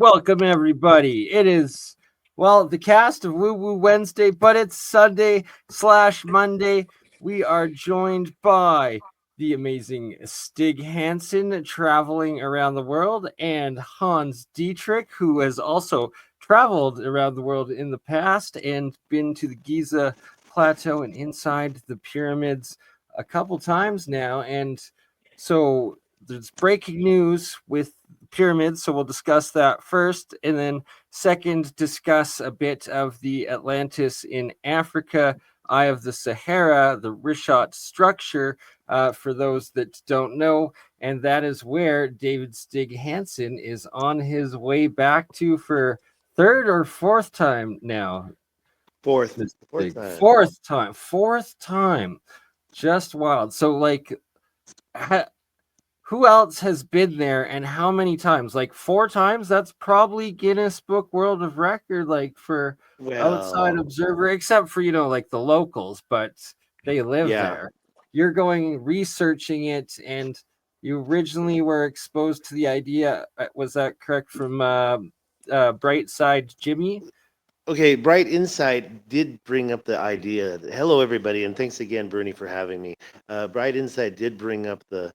Welcome, everybody. It is, the cast of Woo Woo Wednesday, but it's Sunday/Monday. We are joined by the amazing Stig Hansen, traveling around the world, and Hans Dietrich, who has also traveled around the world in the past and been to the Giza Plateau and inside the pyramids a couple times now. And so there's breaking news with pyramids, so we'll discuss that first, and then second, discuss a bit of the Atlantis in Africa, Eye of the Sahara, the Richat structure, for those that don't know, and that is where David Stig Hansen is on his way back to for third or fourth time now. Fourth time. Just wild. So, who else has been there and how many times? Like 4 times? That's probably Guinness Book World of Record, for outside observer, except for, like the locals, but they live there. You're going researching it, and you originally were exposed to the idea. Was that correct, from Bright Side Jimmy? Okay, Bright Insight did bring up the idea. Hello, everybody, and thanks again, Bernie, for having me. Bright Insight did bring up the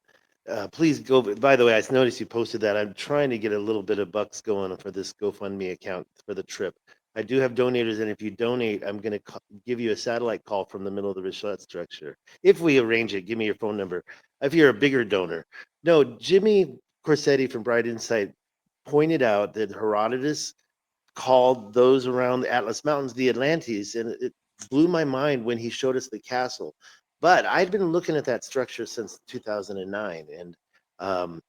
please go. By the way, I noticed you posted that. I'm trying to get a little bit of bucks going for this GoFundMe account for the trip. I do have donators, and if you donate, I'm going to give you a satellite call from the middle of the Richat structure. If we arrange it, give me your phone number. If you're a bigger donor. No, Jimmy Corsetti from Bright Insight pointed out that Herodotus called those around the Atlas Mountains the Atlantis, and it blew my mind when he showed us the castle. But I'd been looking at that structure since 2009, and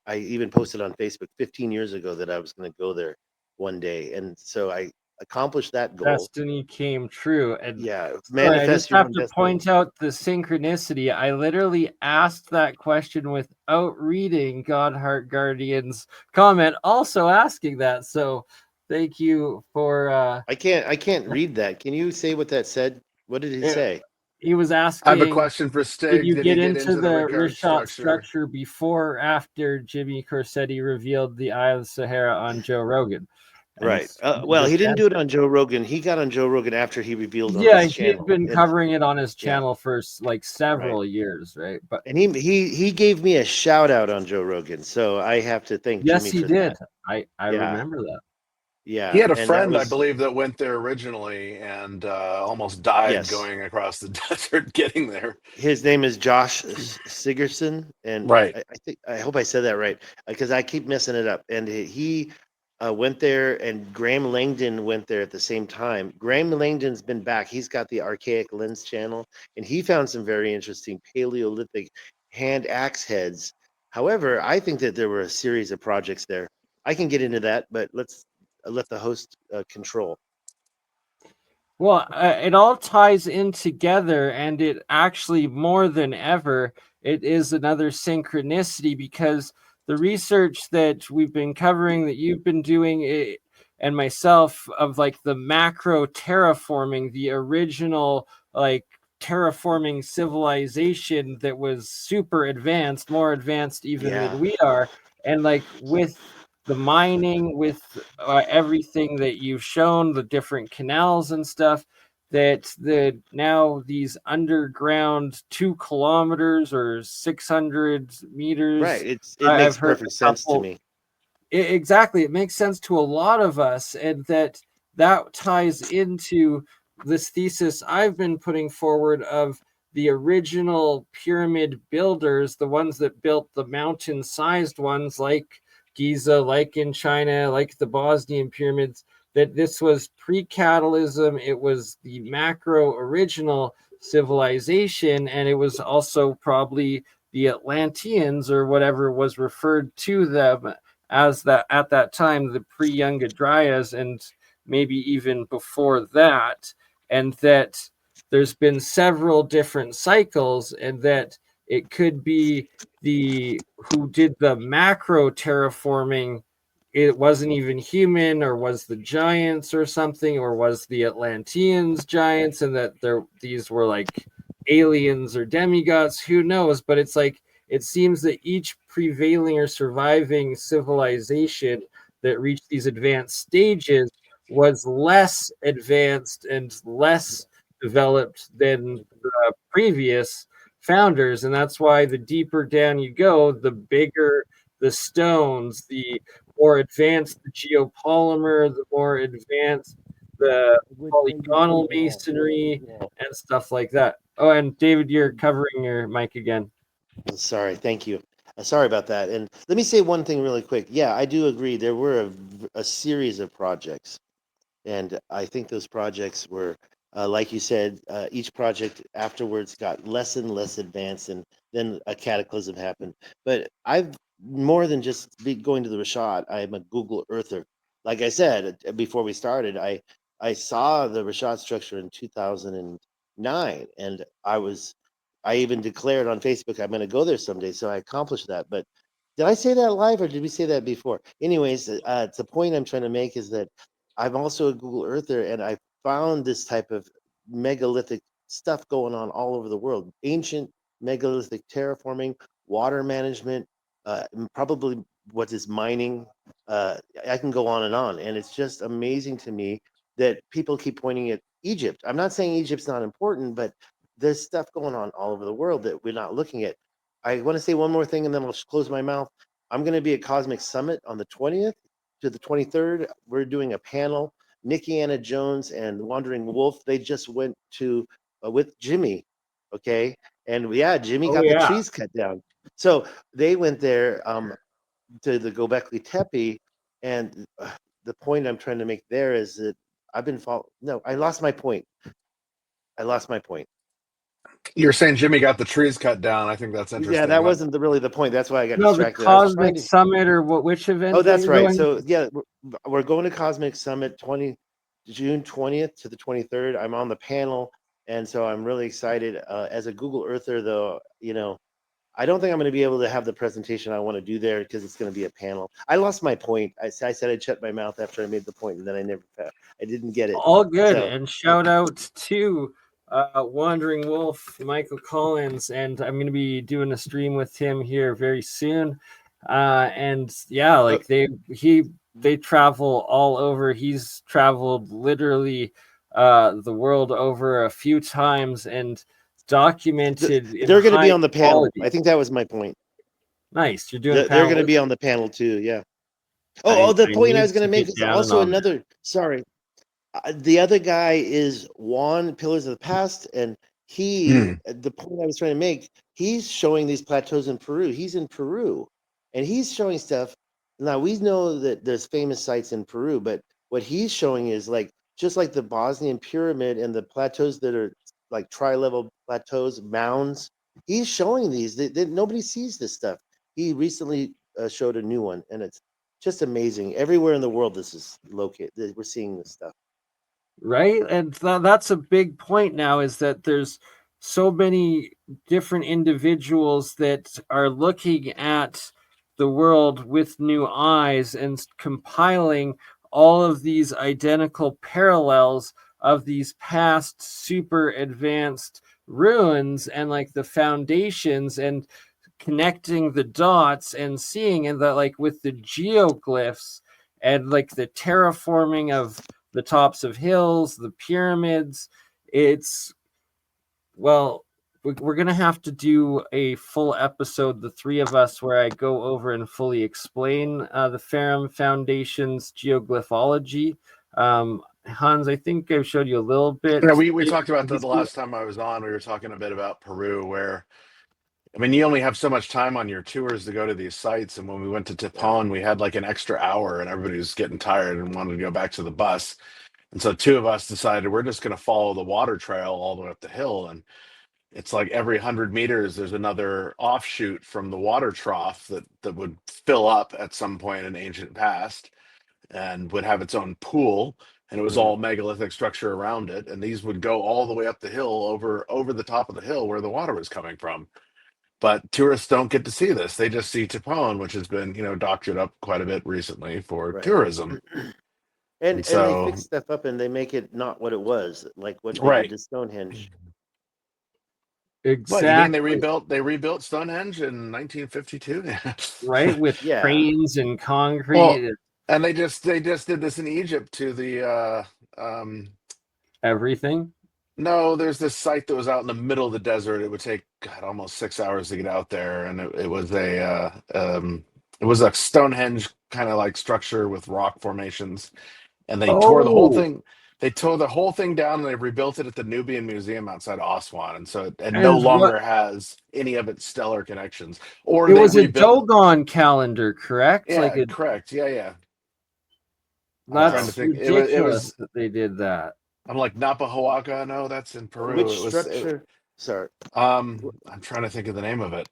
I even posted on Facebook 15 years ago that I was going to go there one day, and so I accomplished that goal. Destiny came true, and manifest. I just have to point out the synchronicity. I literally asked that question without reading Godheart Guardian's comment, also asking that. So thank you for. I can't read that. Can you say what that said? What did he say? He was asking. I have a question for Stig. Did you get into the Richat structure before or after Jimmy Corsetti revealed the Eye of the Sahara on Joe Rogan? Right. Well, he didn't do it on Joe Rogan. He got on Joe Rogan after he revealed on his channel. Yeah, he had been covering it on his channel for several years, right? But he gave me a shout out on Joe Rogan, so I have to thank Jimmy. Yes, he did. I remember that. Yeah, he had a friend, I believe, that wthink that originally and almost died going across the desert getting there. His name is Josh Sigurdsson, and I hope I said that right, because I keep messing it up. And he went there, and Graham Langdon went there at the same time. Graham Langdon's been back. He's got the Archaic Lens channel, and he found some very interesting Paleolithic hand axe heads. However, I think that there were a series of projects there. I can get into that, but let's let the host control. Well, it all ties in together, and it actually, more than ever, it is another synchronicity, because the research that we've been covering, that you've been doing, and myself, of the macro terraforming, the original terraforming civilization that was super advanced, more advanced even than we are, and with the mining, with everything that you've shown, the different canals and stuff, that now these underground 2 kilometers or 600 meters. Right. It makes perfect sense to me. Exactly. It makes sense to a lot of us, and that ties into this thesis I've been putting forward of the original pyramid builders, the ones that built the mountain-sized ones like Giza, like in China, like the Bosnian pyramids, that this was pre-catalysm. It was the macro original civilization, and it was also probably the Atlanteans, or whatever was referred to them as that at that time, the pre-Younger Dryas, and maybe even before that, and that there's been several different cycles, and that it could be who did the macro terraforming, it wasn't even human, or was the giants or something, or was the Atlanteans giants, and that these were aliens or demigods, who knows? But it's it seems that each prevailing or surviving civilization that reached these advanced stages was less advanced and less developed than the previous founders. And that's why the deeper down you go, the bigger the stones, the more advanced the geopolymer, the more advanced the polygonal masonry and stuff like that. Oh, and David, you're covering your mic again. Sorry, thank you. Sorry about that. And let me say one thing really quick. Yeah, I do agree. There were a series of projects, and I think those projects were, like you said, each project afterwards got less and less advanced, and then a cataclysm happened. But I've more than just going to the Rashad. I'm a Google Earther. Like I said before we started, I saw the Rashad structure in 2009, and I even declared on Facebook I'm going to go there someday. So I accomplished that. But did I say that live or did we say that before? Anyways, it's the point I'm trying to make is that I'm also a Google Earther, and I found this type of megalithic stuff going on all over the world. Ancient megalithic terraforming, water management, probably what is mining. I can go on, and it's just amazing to me that people keep pointing at Egypt. I'm not saying Egypt's not important, but there's stuff going on all over the world that we're not looking at. I want to say one more thing, and then I'll close my mouth. I'm going to be at Cosmic Summit on the 20th to the 23rd. We're doing a panel. Nikki Anna Jones and Wandering Wolf, they just went to with Jimmy, okay? And yeah, Jimmy Oh got the yeah. trees cut down. So they went there to the Gobekli Tepe, and the point I'm trying to make there is that I've been No, I lost my point. You're saying Jimmy got the trees cut down. I think that's Yeah, interesting. that wasn't really the point. That's why I got No, the distracted. I was trying Cosmic to. Summit or which event Oh, that that's you're right. going? So yeah, we're going to Cosmic Summit June 20th to the 23rd. I'm on the panel, and so I'm really excited. As a Google Earther, though, I don't think I'm going to be able to have the presentation I want to do there because it's going to be a panel. I lost my point. I said I'd shut my mouth after I made the point, and then I didn't get it. All good. So, And shout out to Wandering Wolf, Michael Collins, and I'm going to be doing a stream with him here very soon. And yeah, like they travel all over. He's traveled literally the world over a few times and documented in they're going to be high on the panel. quality. I think that was my point. Nice. You're doing a They're panel. going to be on the panel too. Yeah. I The point I need was going to to make get is down and also on another. Sorry, the other guy is Juan Pillars of the Past, and the point I was trying to make, he's showing these plateaus in Peru. He's in Peru, and he's showing stuff. Now we know that there's famous sites in Peru, but what he's showing is just like the Bosnian pyramid and the plateaus that are like tri-level plateaus, mounds. He's showing these. Nobody sees this stuff. He recently showed a new one, and it's just amazing. Everywhere in the world, this is located. We're seeing this stuff. right. And that's a big point now, is that there's so many different individuals that are looking at the world with new eyes and compiling all of these identical parallels of these past super advanced ruins and like the foundations, and connecting the dots and seeing, and that like with the geoglyphs and like the terraforming of the tops of hills, the pyramids. It's, well, we're going to have to do a full episode, the three of us, where I go over and fully explain the Ferrum Foundation's geoglyphology. Hans, I think I showed you a little bit. Yeah, we talked about that the last time I was on. We were talking a bit about Peru, where I mean, you only have so much time on your tours to go to these sites. And when we went to Tipon, we had like an extra hour, and everybody was getting tired and wanted to go back to the bus. And so two of us decided we're just going to follow the water trail all the way up the hill. And it's like every 100 meters, there's another offshoot from the water trough that would fill up at some point in ancient past and would have its own pool. And it was all megalithic structure around it. And these would go all the way up the hill over the top of the hill where the water was coming from. But tourists don't get to see this. They just see Tipon, which has been, doctored up quite a bit recently for tourism. And so, they fix stuff up and they make it not what it was, like what they did to Stonehenge. Exactly. What, you mean they rebuilt Stonehenge in 1952? Right, with Yeah. cranes and concrete. And they just did this in Egypt to the Everything. no, there's this site that was out in the middle of the desert. It would take God almost 6 hours to get out there, and it was a Stonehenge kind of like structure with rock formations, and they tore the whole Oh, thing. They tore the whole thing down, and they rebuilt it at the Nubian Museum outside Aswan, and so it no and what? longer has any of its stellar connections. Or It they was a rebuilt. Dogon calendar, correct? Like Yeah, a. correct. Yeah, yeah. I'm trying to Wow. That's think. It ridiculous was. that they did that. I'm like Napahoaka. No, that's in Peru. Which structure? Sorry. I'm trying to think of the name of it.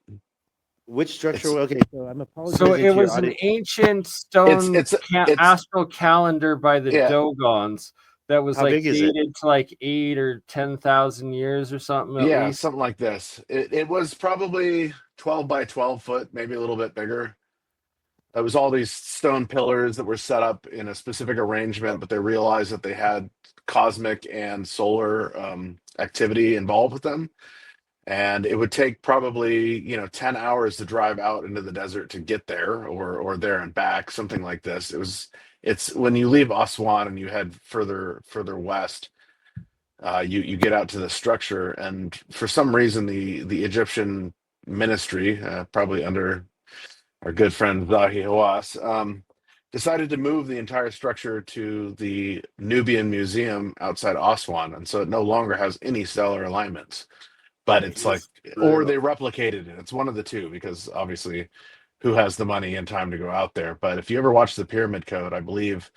Which structure? It's Okay, so I'm So apologizing it to your was an audience. ancient it's stone it's it's astral calendar by the yeah. Dogons that was How like big is it? dated to like 8 or 10,000 years or something at Yeah, least. something like this. It was probably 12 by 12 foot, maybe a little bit bigger. It was all these stone pillars that were set up in a specific arrangement, but they realized that they had cosmic and solar activity involved with them. And it would take probably 10 hours to drive out into the desert to get there, or there and back, something like this. It's when you leave Aswan and you head further west, you get out to the structure, and for some reason the Egyptian ministry, probably under our good friend Zahi Hawass, decided to move the entire structure to the Nubian Museum outside Aswan, and so it no longer has any stellar alignments. But it's like, It's or brutal. they replicated it. It's one of the two, because obviously, who has the money and time to go out there? But if you ever watch the Pyramid Code, I believe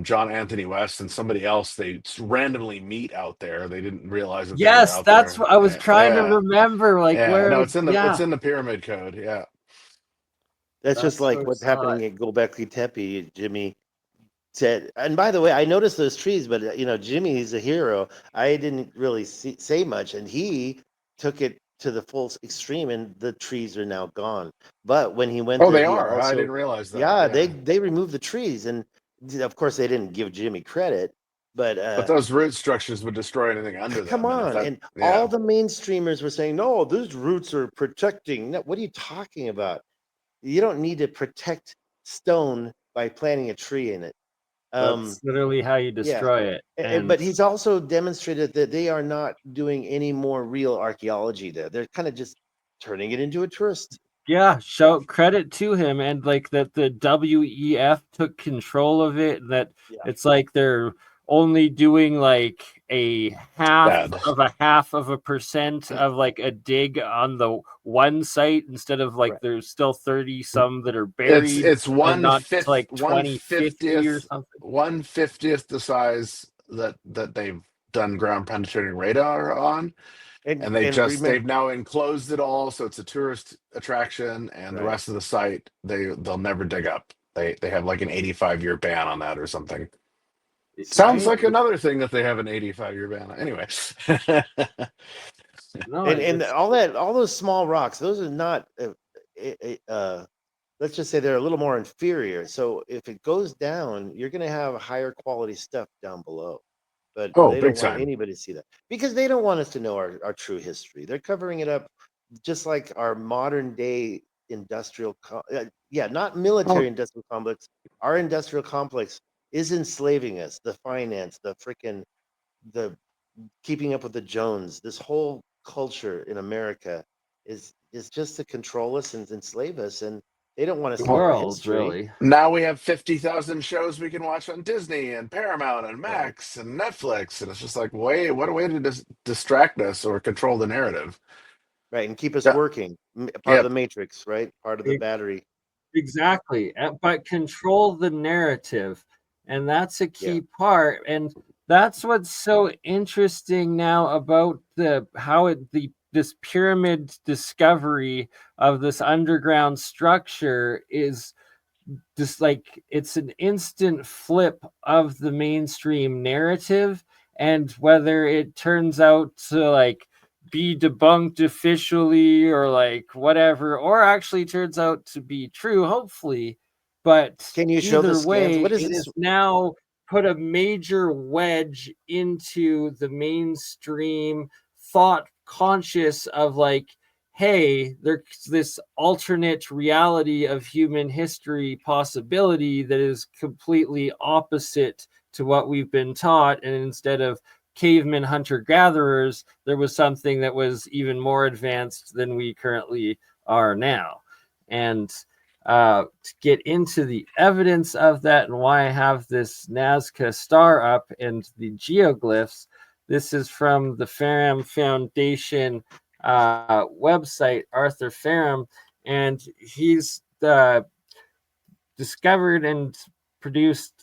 John Anthony West and somebody else, they randomly meet out there. They didn't realize that they were Yes, out that's there. what I was trying to Yeah, remember. Like yeah. where No, is it's yeah, in the Pyramid Code. Yeah. That's just that's like what I what's saw it. happening at Gobekli Tepe. Jimmy said, and by the way, I noticed those trees, but Jimmy's a hero. I didn't really say much, and he took it to the full extreme, and the trees are now gone. But when he went Oh, there, they he are. I also, didn't realize that. yeah, Yeah. they removed the trees, and of course they didn't give Jimmy credit, but But those root structures would destroy anything under come them, and if on. that, And all yeah. the mainstreamers were saying, no, those roots are protecting. No, what are you talking about? You don't need to protect stone by planting a tree in it. Um, That's literally how you yeah. destroy it. And But he's also demonstrated that they are not doing any more real archaeology there. They're kind of just turning it into a tourist yeah, show stuff. credit to him and like that the WEF took control of it, that Yeah. it's like they're only doing like a Bad. half of a percent of like a dig on the one site instead of like Right. there's still 30 some that are It's buried it's and one not to fifth like 2050 or something. 1/50th the size that they've done ground penetrating radar on, And and remember, they've now enclosed it all, so it's a tourist attraction, and the right. rest of the site they'll never dig up. They have like an 85-year ban on that or something. Sounds See? like another thing that they have an 85-year ban on. Anyway. No, And it's all those small rocks, those are not let's just say they're a little more inferior. So if it goes down, you're going to have higher quality stuff down below. But Oh, they don't big want time. anybody to see that because they don't want us to know our true history. They're covering it up just like our modern day yeah, not military Oh, industrial complex. Our industrial complex is enslaving us. The finance, the keeping up with the Jones, this whole culture in America is just to control us and enslave us, and they don't want us the to know our world, history. really. now we have 50,000 shows we can watch on Disney and Paramount and Right. Max and Netflix. And it's just like, what a way to distract us or control the narrative. Right, and keep us Yeah. working. Part of the Yep. matrix, right? Part of the battery. Exactly, but control the narrative, and that's a Yeah. key part, and that's what's so interesting now about the how it the this pyramid discovery of this underground structure is just like it's an instant flip of the mainstream narrative, and whether it turns out to like be debunked officially or like whatever, or actually turns out to be true, hopefully, but Can you show the either scans? way What is it this? is now put a major wedge into the mainstream thought conscious of like, hey, there's this alternate reality of human history possibility that is completely opposite to what we've been taught. And instead of cavemen hunter-gatherers, there was something that was even more advanced than we currently are now. And to get into the evidence of that and why I have this Nazca star up and the geoglyphs, this is from the Ferrum Foundation website, Arthur Ferrum, and he's discovered and produced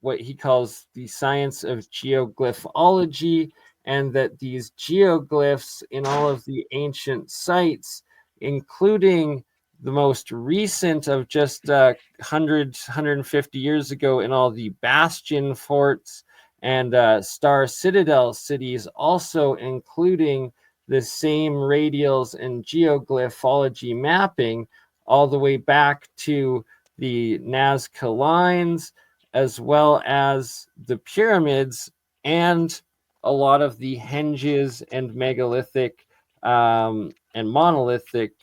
what he calls the science of geoglyphology, and that these geoglyphs in all of the ancient sites, including the most recent of just 150 years ago in all the bastion forts and star citadel cities, also including the same radials and geoglyphology mapping all the way back to the Nazca lines, as well as the pyramids and a lot of the henges and megalithic and monolithic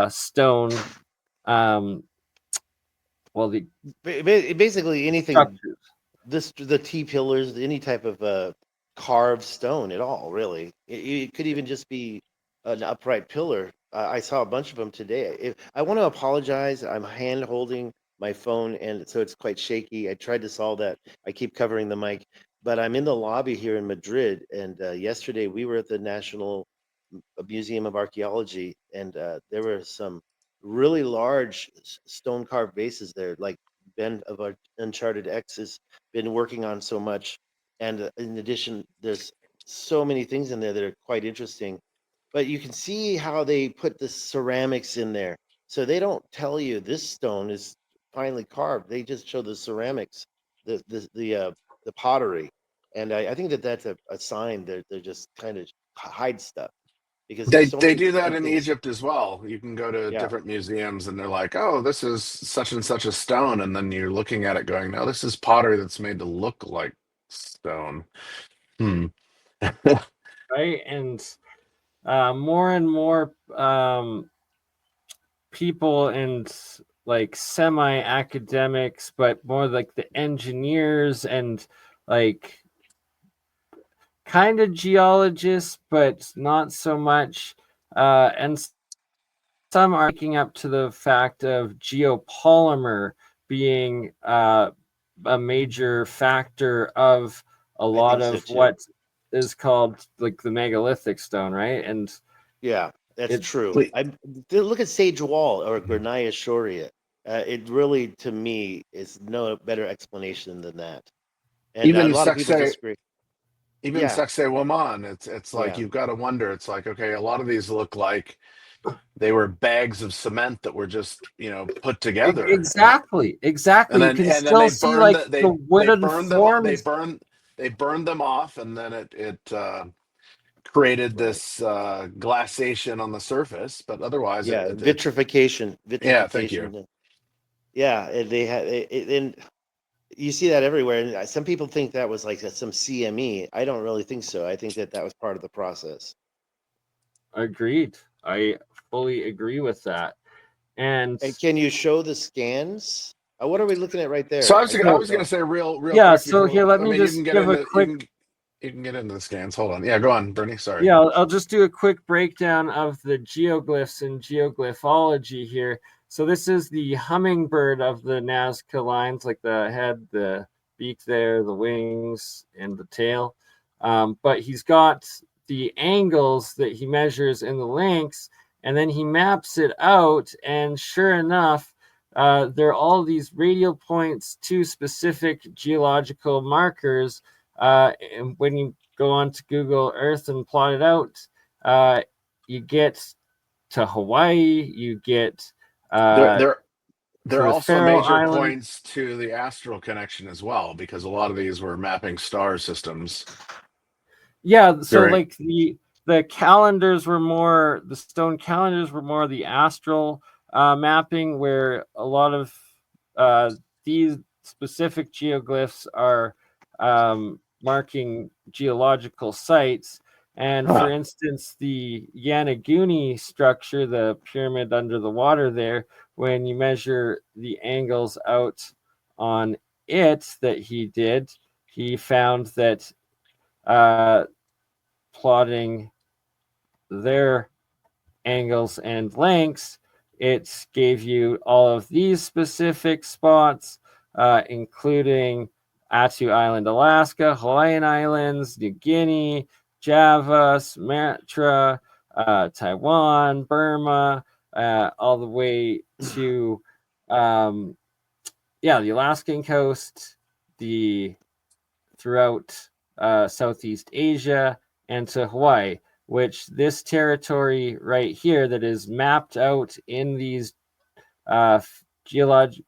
stone, well, the Basically, anything, structures. the T pillars, any type of carved stone at all, really. It could even just be an upright pillar. I saw a bunch of them today. I want to apologize. I'm hand holding my phone, and so it's quite shaky. I tried to solve that. I keep covering the mic, but I'm in the lobby here in Madrid, and yesterday we were at the National Museum of Archaeology, and there were some really large stone carved vases there, like Ben of our Uncharted X has been working on so much. And in addition, there's so many things in there that are quite interesting. But you can see how they put the ceramics in there. So they don't tell you this stone is finely carved. They just show the ceramics, the pottery. And I think that that's a sign that they're just kind of hide stuff because there's so They many do that different in things. Egypt as well. You can go to Yeah. different museums and they're like, "Oh, this is such and such a stone," and then you're looking at it going, "No, this is pottery that's made to look like stone." Hmm. Right? And more and more people and like semi-academics, but more like the engineers and like kind of geologists, but not so much. And some are waking up to the fact of geopolymer being a major factor of a I lot think so of too. what is called like the megalithic stone, right? And Yeah, that's it true. Wait, Look at Sage Wall or Granaya Shoria. It really, to me, is no better explanation than that. And a even lot of people Saxe, disagree. even Yeah, Saxe Woman, it's like yeah, you've got to wonder. It's like, okay, a lot of these look like they were bags of cement that were just, put together, exactly. You can and then still they see burn like the the they wooden burn them forms. they burned them off, and then it created right. this glaciation on the surface. But otherwise, Yeah, it vitrification, yeah, thank you. vitrification. Yeah, and they had, and you see that everywhere. And some people think that was like some CME. I don't really think so. I think that that was part of the process. Agreed. I fully agree with that. And And can you show the scans? What are we looking at right So there? I I can't was so going tell. to say real yeah, quick so before. here let I me mean, you can just get give a into quick you can get into the scans. Hold on. Yeah, go on, Bernie. Sorry. Yeah, I'll just do a quick breakdown of the geoglyphs and geoglyphology here. So this is the hummingbird of the Nazca lines, like the head, the beak there, the wings, and the tail. But he's got the angles that he measures in the lengths, and then he maps it out. And sure enough, there are all these radial points to specific geological markers. And when you go on to Google Earth and plot it out, you get to Hawaii, you get There uh, there to there are the also Faroe major Islands. points to the astral connection as well, because a lot of these were mapping star systems. Yeah, so Very like the calendars were more the stone calendars were more the astral mapping, where a lot of these specific geoglyphs are marking geological sites. And for Huh. instance, the Yanaguni structure, the pyramid under the water there, when you measure the angles out on it that he did, he found that plotting their angles and lengths, it gave you all of these specific spots, including Attu Island, Alaska, Hawaiian Islands, New Guinea, Java, Sumatra, Taiwan, Burma, all the way to, the Alaskan coast, the throughout Southeast Asia, and to Hawaii, which this territory right here that is mapped out in these geologic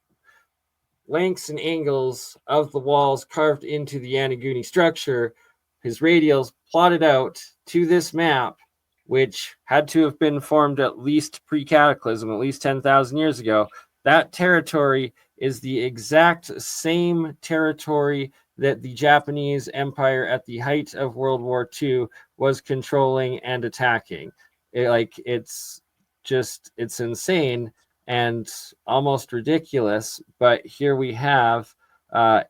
lengths and angles of the walls carved into the Yanaguni structure, his radials plotted out to this map, which had to have been formed at least pre-cataclysm, at least 10,000 years ago. That territory is the exact same territory that the Japanese Empire at the height of World War II was controlling and attacking. It's insane and almost ridiculous. But here we have,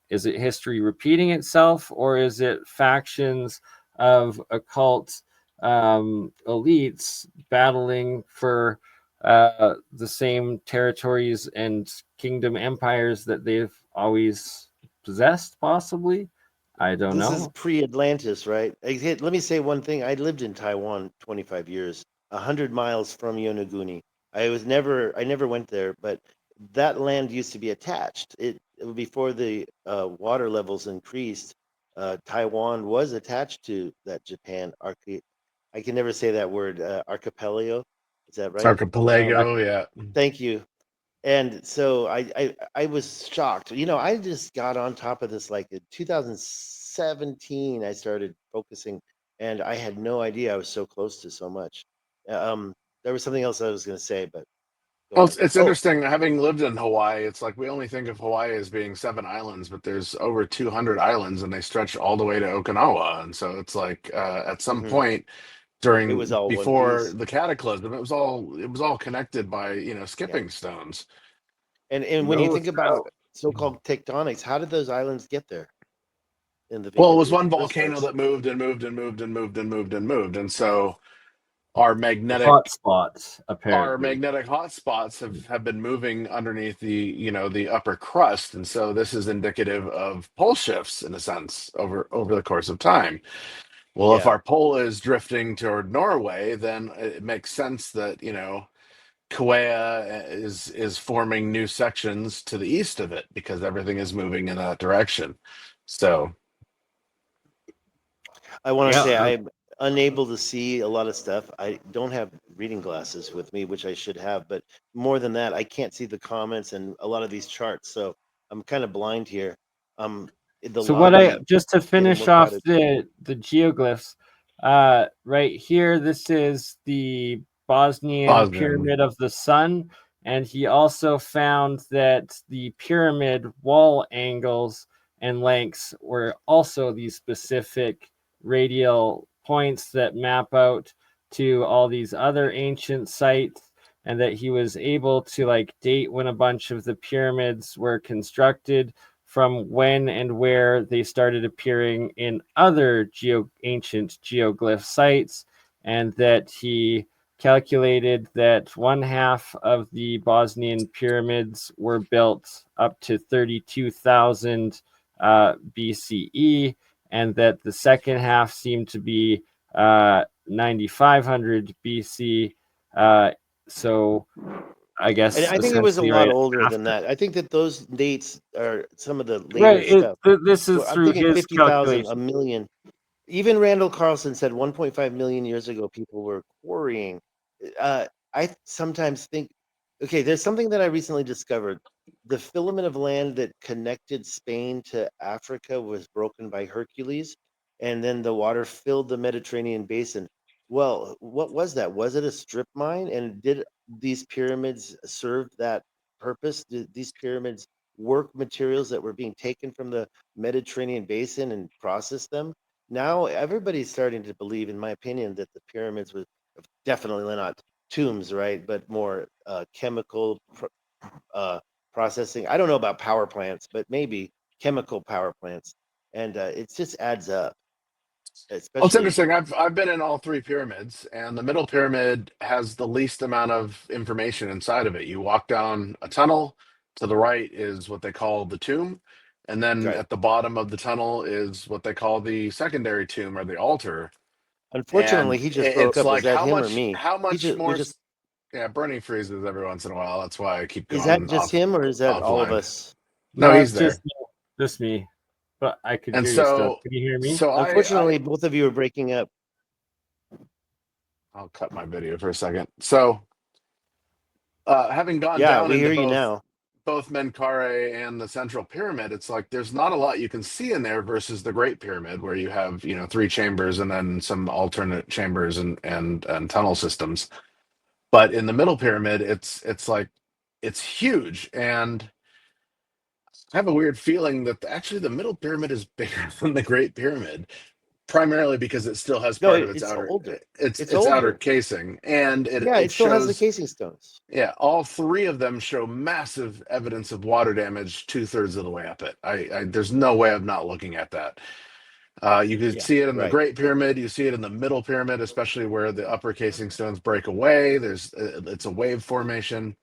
is it history repeating itself, or is it factions of occult elites battling for the same territories and kingdom empires that they've always possessed, possibly? I don't This is know. pre-Atlantis, right? Let me say one thing. I lived in Taiwan 25 years, 100 miles from Yonaguni. I never went there, but that land used to be attached. Before the water levels increased, Taiwan was attached to that Japan I can never say that word, archipelago. Is that right? Archipelago, yeah. Thank you. And so I was shocked. I just got on top of this like in 2017. I started focusing, and I had no idea I was so close to so much. Um, there was something else I was going to say, but go Well, ahead. it's Oh, interesting having lived in Hawaii. It's like we only think of Hawaii as being 7 islands, but there's over 200 islands, and they stretch all the way to Okinawa. And so it's like at some mhm. point It was during all one before piece. the cataclysm, it was all connected by Yeah. skipping stones. And when you No think about doubt. so-called tectonics, how did those islands get there in the Well, it in was the one first volcano place? that moved and moved and moved and moved and moved and moved, and so our Hot magnetic spots, our apparently. magnetic hotspots have been moving underneath the upper crust, and so this is indicative of pole shifts in a sense over the course of time. Well, if Yeah. our pole is drifting toward Norway, then it makes sense that Kauai is forming new sections to the east of it because everything is moving in that direction. So I want to Yeah. say I'm unable to see a lot of stuff. I don't have reading glasses with me, which I should have, but more than that, I can't see the comments and a lot of these charts. So I'm kind of blind here. The So what I lobby just to is getting finish more off crowded. the geoglyphs, right here, this is the Bosnian Bosnian. Pyramid of the Sun, and he also found that the pyramid wall angles and lengths were also these specific radial points that map out to all these other ancient sites, and that he was able to date when a bunch of the pyramids were constructed from when and where they started appearing in other ancient geoglyph sites, and that he calculated that one half of the Bosnian pyramids were built up to 32,000 BCE, and that the second half seemed to be 9,500 BC. So I And guess I think it was a essentially lot right older than after. that. I think that those dates are some of the later Right. stuff. This is Well, I'm through thinking his 50,000, a calculation. million. Even Randall Carlson said 1.5 million years ago, people were quarrying. I sometimes think, okay, there's something that I recently discovered. The filament of land that connected Spain to Africa was broken by Hercules, and then the water filled the Mediterranean basin. Well, what was that? Was it a strip mine? And did these pyramids serve that purpose? Did these pyramids work materials that were being taken from the Mediterranean basin and process them? now everybody's starting to believe, in my opinion, that the pyramids were definitely not tombs, right? But more chemical processing. I don't know about power plants, but maybe chemical power plants, and it just adds up, Well, it's especially. interesting. I've been in all three pyramids, and the middle pyramid has the least amount of information inside of it. You walk down a tunnel. To the right is what they call the tomb, and then Right. at the bottom of the tunnel is what they call the secondary tomb or the altar. Unfortunately, And he just broke it's up. Was like that him or me? how He much just we more? just Yeah, Bernie freezes every once in a while. That's why I keep Is that going just him or is that all of offline. us? No, No, he's it's there. just me. But I could And hear you still. so, Can you hear me? so Unfortunately, both of you are breaking up. I'll cut my video for a second. So, having gone Yeah, down we into hear you now. both Menkaure and the Central Pyramid, it's like there's not a lot you can see in there versus the Great Pyramid, where you have three chambers and then some alternate chambers and tunnel systems. But in the Middle Pyramid, it's like it's huge, and I have a weird feeling that actually the Middle Pyramid is bigger than the Great Pyramid, primarily because it still has No, part of its it's outer older. It's its outer older. casing, and Yeah, it it still has the shows. casing stones. Yeah, all three of them show massive evidence of water damage 2/3 of the way up it. There's no way of not looking at that. You could Yeah, see it in the right. Great Pyramid. You see it in the Middle Pyramid, especially where the upper casing stones break away. It's a wave formation.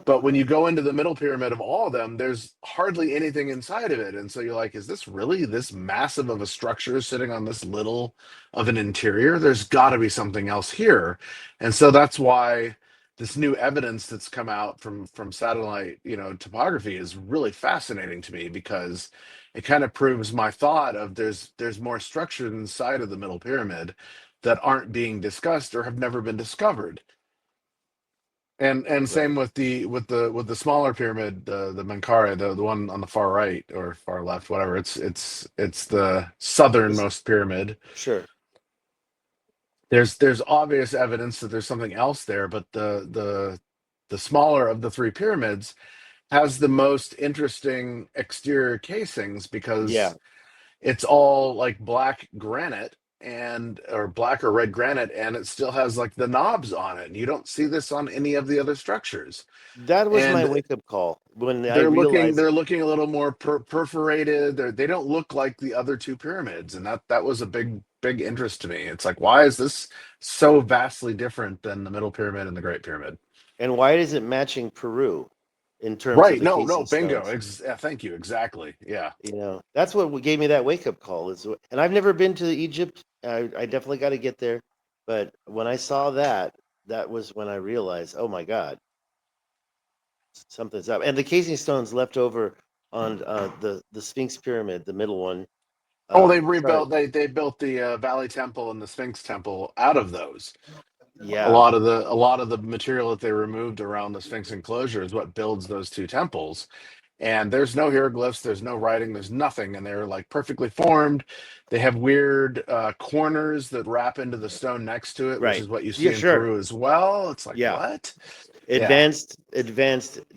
But when you go into the Middle Pyramid of all of them, there's hardly anything inside of it. And so you're like, is this really this massive of a structure sitting on this little of an interior? There's got to be something else here. And so that's why this new evidence that's come out from satellite, topography is really fascinating to me, because it kind of proves my thought of there's more structure inside of the Middle Pyramid that aren't being discussed or have never been discovered. And Right. same with the smaller pyramid, the Menkaure, the one on the far right or far left, whatever. It's the This southernmost pyramid. Sure. There's obvious evidence that there's something else there, but the smaller of the three pyramids has the most interesting exterior casings, Yeah. because it's all like black granite, and or black or red granite, and it still has like the knobs on it, and you don't see this on any of the other structures. That was my And wake-up call when I realized. they're looking a little more perforated. They don't look like the other two pyramids, and that was a big interest to me. It's like, why is this so vastly different than the Middle Pyramid and the Great Pyramid? And why is it matching Peru in terms of Right. the No, casing bingo. stones? Yeah, thank you. Exactly. Yeah. That's what gave me that wake-up call. And I've never been to Egypt. I definitely got to get there. But when I saw that, that was when I realized, oh my God, something's up. And the casing stones left over on the Sphinx pyramid, the middle one. Oh, they Sorry. rebuilt. They built the Valley Temple and the Sphinx Temple out of those. Yeah. A lot of the material that they removed around the Sphinx enclosure is what builds those two temples. And there's no hieroglyphs, there's no writing, there's nothing, and they're like perfectly formed. They have weird corners that wrap into the stone next to it, which Right. is what you Yeah. see in Sure. Peru as well. It's like, Yeah. what? Yeah, Advanced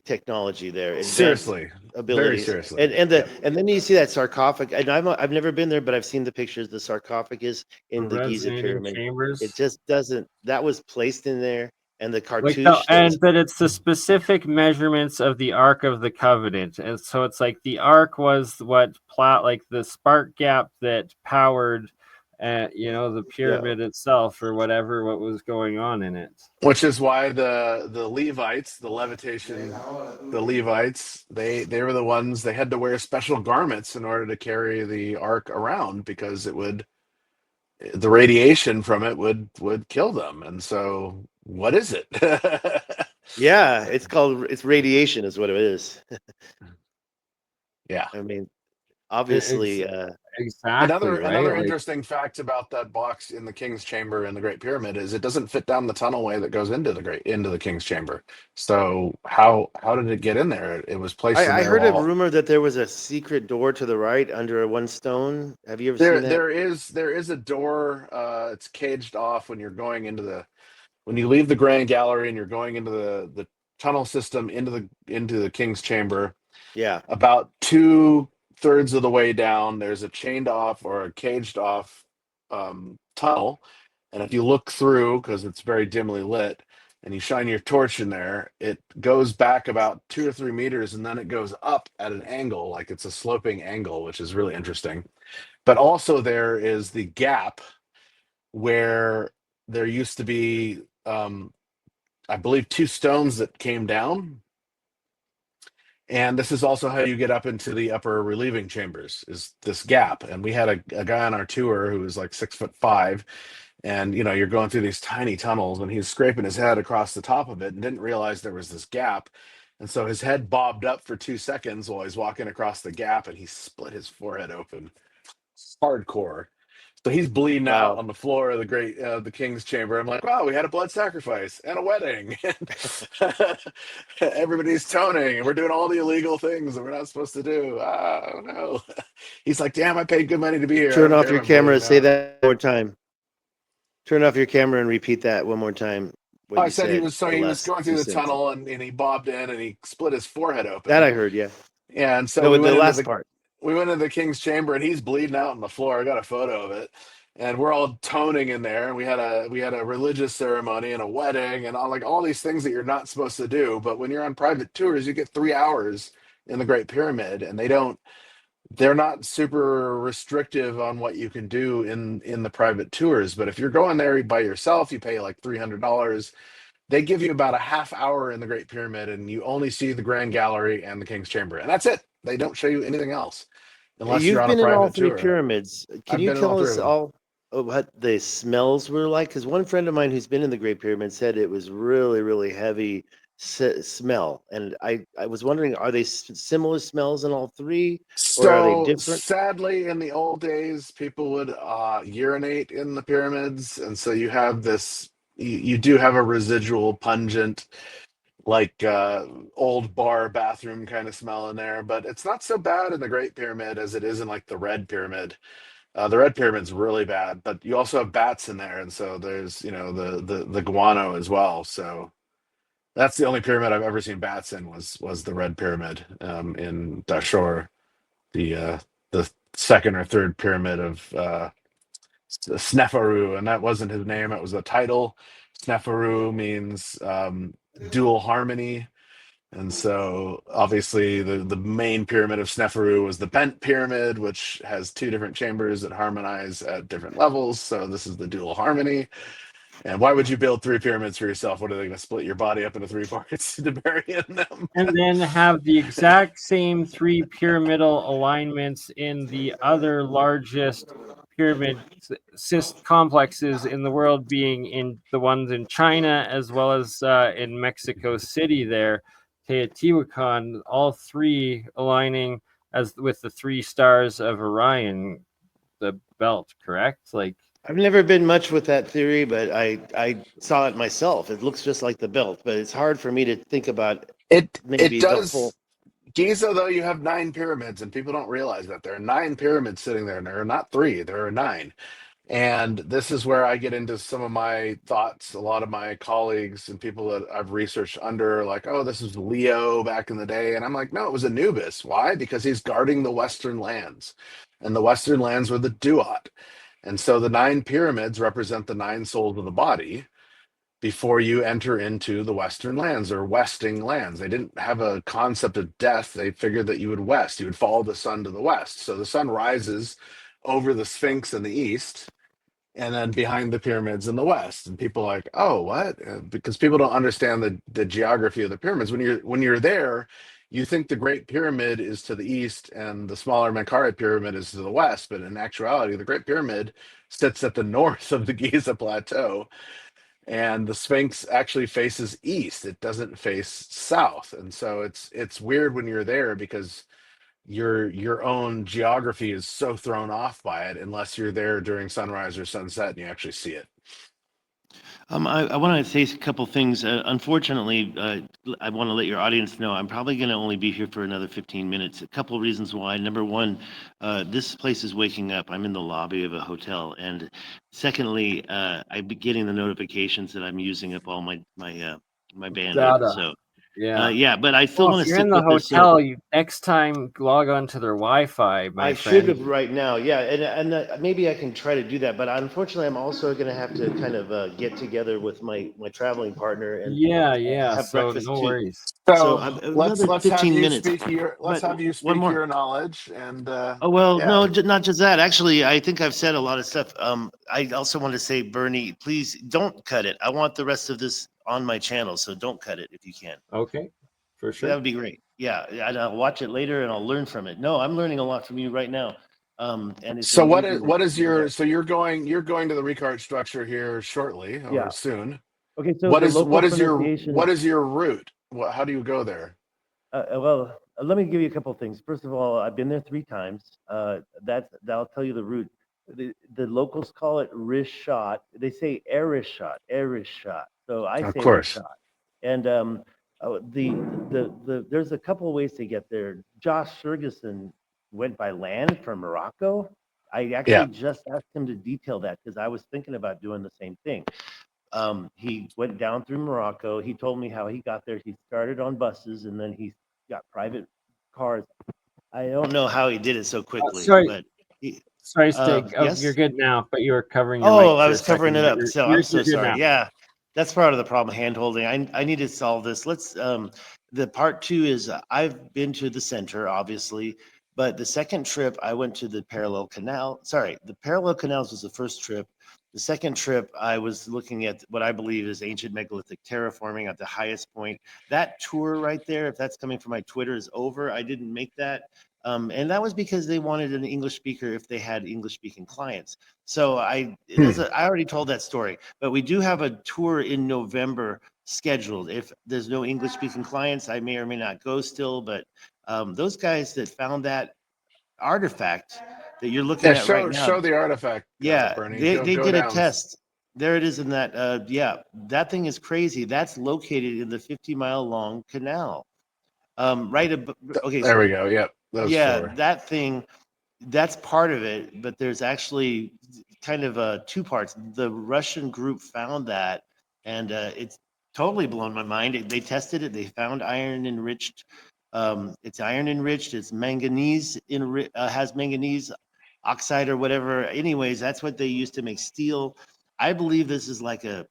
technology there, advanced seriously, very abilities, seriously. the Yep. and then you see that sarcophagus. And I've never been there, but I've seen the pictures. The sarcophagus The in the Giza resonating pyramid. It chambers. just doesn't. That was placed in there, and the Like the, cartouche that was. and but it's the specific measurements of the Ark of the Covenant, and so it's like the Ark was what plot like the spark gap that powered, the Yeah. pyramid itself or whatever what was going on in it. Which is why the Levites, the levitation, the Levites, they were the ones, they had to wear special garments in order to carry the ark around, because the radiation from it would kill them. And so, what is it? Yeah, it's radiation, is what it is. Yeah. I mean, Ex- obviously, exactly right. Another Like interesting fact about that box in the King's Chamber in the Great Pyramid is it doesn't fit down the tunnelway that goes into the King's Chamber. So how did it get in there? It was placed in I there heard a while rumor that there was a secret door to the right under one stone. Have you ever seen there that? there is a door. It's caged off when you're going into when you leave the Grand Gallery and you're going into the tunnel system into the King's Chamber. Yeah. About 2/3 of the way down, there's a chained off or a caged off tunnel, and if you look through, because it's very dimly lit, and you shine your torch in there, it goes back about 2 or 3 meters, and then it goes up at an angle, like it's a sloping angle, which is really interesting. But also there is the gap where there used to be, I believe, two stones that came down. And this is also how you get up into the upper relieving chambers, is this gap. And we had a guy on our tour who was like 6'5", and you're going through these tiny tunnels, and he's scraping his head across the top of it and didn't realize there was this gap. And so his head bobbed up for 2 seconds while he's walking across the gap, and he split his forehead open. Hardcore. So he's bleeding out Wow. on the floor of the king's chamber. I'm like, wow, we had a blood sacrifice and a wedding. Everybody's toning, and we're doing all the illegal things that we're not supposed to do. Oh no. He's like, damn, I paid good money to be here. Turn off your I'm camera and bleeding say out. that one more time. Turn off your camera and repeat that one more time. What I you said said. he was last going 2 through the sentences. tunnel, and he bobbed in, and he split his forehead open. That I heard, yeah. Yeah, and so No, we the went last part. into the king's chamber, and he's bleeding out on the floor. I got a photo of it, and we're all toning in there, and we had a religious ceremony and a wedding and all these things that you're not supposed to do. But when you're on private tours, you get 3 hours in the Great Pyramid, and they're not super restrictive on what you can do in the private tours. But if you're going there by yourself, you pay like $300. They give you about a half hour in the Great Pyramid, and you only see the Grand Gallery and the King's Chamber, and that's it. They don't show you anything else unless you're You've on a been in all private three tour. pyramids. Can I've you been in all tell three us of them. all what the smells were like? Because one friend of mine who's been in the Great Pyramid said it was really, really heavy smell. And I was wondering, are they similar smells in all three, or are they So different? sadly, in the old days, people would urinate in the pyramids, and so you have this. You do have a residual pungent, like old bar bathroom kind of smell in there, but it's not so bad in the Great Pyramid as it is in like the Red Pyramid. The Red Pyramid's really bad, but you also have bats in there, and so there's the guano as well. So that's the only pyramid I've ever seen bats in was the Red Pyramid in Dashur, the second or third pyramid of Sneferu, and that wasn't his name; it was a title. Sneferu means dual harmony. And so obviously the main pyramid of Sneferu was the bent pyramid, which has two different chambers that harmonize at different levels. So this is the dual harmony. And why would you build three pyramids for yourself? What are they going to split your body up into three parts to bury in them? And then have the exact same three pyramidal alignments in the other largest pyramid complexes in the world, being in the ones in China as well as in Mexico City there, Teotihuacan, all three aligning as with the three stars of Orion, the belt, correct? Like, I've never been much with that theory, but I saw it myself. It looks just like the belt, but it's hard for me to think about It maybe the whole. does. Giza, though, you have 9 pyramids, and people don't realize that there are 9 pyramids sitting there, and there are not 3, there are 9. And this is where I get into some of my thoughts. A lot of my colleagues and people that I've researched under are like, oh, this is Leo back in the day. And I'm like, no, it was Anubis. Why? Because he's guarding the Western lands. And the Western lands were the Duat. And so the 9 pyramids represent the 9 souls of the body before you enter into the Western lands or Westing lands. They didn't have a concept of death. They figured that you would west, you would follow the sun to the west. So the sun rises over the Sphinx in the east, and then behind the pyramids in the west. And people are like, oh, what? Because people don't understand the geography of the pyramids. When you're there, you think the Great Pyramid is to the east and the smaller Menkaure Pyramid is to the west, but in actuality, the Great Pyramid sits at the north of the Giza Plateau, and the Sphinx actually faces east. It doesn't face south. And so it's weird when you're there because your own geography is so thrown off by it unless you're there during sunrise or sunset and you actually see it. I want to say a couple things. Unfortunately, I want to let your audience know I'm probably going to only be here for another 15 minutes. A couple of reasons why. Number one, this place is waking up. I'm in the lobby of a hotel, and secondly, I'm getting the notifications that I'm using up all my bandwidth. data. So Yeah. But I still Well, want if to you're stick in the with this. hotel, you next time log on to their Wi-Fi, my I should friend. have right now, yeah, and maybe I can try to do that. But unfortunately, I'm also going to have to kind of get together with my traveling partner and Yeah. have So breakfast no too. worries. So So another let's have 15 you minutes. speak your let's But have you one speak more. your knowledge and Oh well, yeah. no, not just that. Actually, I think I've said a lot of stuff. I also want to say, Bernie, please don't cut it. I want the rest of this on my channel, so don't cut it if you can. Okay, for That sure. would be great. Yeah, and I'll watch it later and I'll learn from it. No, I'm learning a lot from you right now. And it's So amazing. what is Yeah. your so you're going to the Ricard structure here shortly or Yeah. soon. Okay, so the local pronunciation. What is your route? How do you go there? Let me give you a couple of things. First of all, I've been there 3 times. That'll tell you the route. The locals call it Rishot. They say Erishot. So I Of say course. Rishot. And there's a couple of ways to get there. Josh Ferguson went by land from Morocco. I Yeah. actually just asked him to detail that because I was thinking about doing the same thing. He went down through Morocco. He told me how he got there. He started on buses and then he got private cars. I don't know how he did it so quickly, Sorry, but he, Stig. Oh, you're yes. good now, but you were covering your Oh, mic I for a was covering second. it But up. So you're I'm so good now. sorry. Yeah, that's part of the problem. Hand holding. I need to solve this. The part 2 is I've been to the center, obviously, but the second trip I went to the parallel canal. Sorry, the parallel canals was the first trip. The second trip, I was looking at what I believe is ancient megalithic terraforming at the highest point. That tour right there, if that's coming from my Twitter, is over. I didn't make that. And that was because they wanted an English speaker if they had English speaking clients. So I already told that story, but we do have a tour in November scheduled. If there's no English speaking clients, I may or may not go still, but those guys that found that artifact that you're looking at right now, Show the artifact, Bernie. they Go did a down. test. There it is in that, that thing is crazy. That's located in the 50-mile long canal. Okay, There so we go. Yep. Those four. that thing, that's part of it, but there's actually kind of 2 parts. The Russian group found that, and it's totally blown my mind. They tested it. They found iron enriched. It's iron enriched. It's manganese has manganese oxide or whatever. Anyways, that's what they use to make steel. I believe this is like a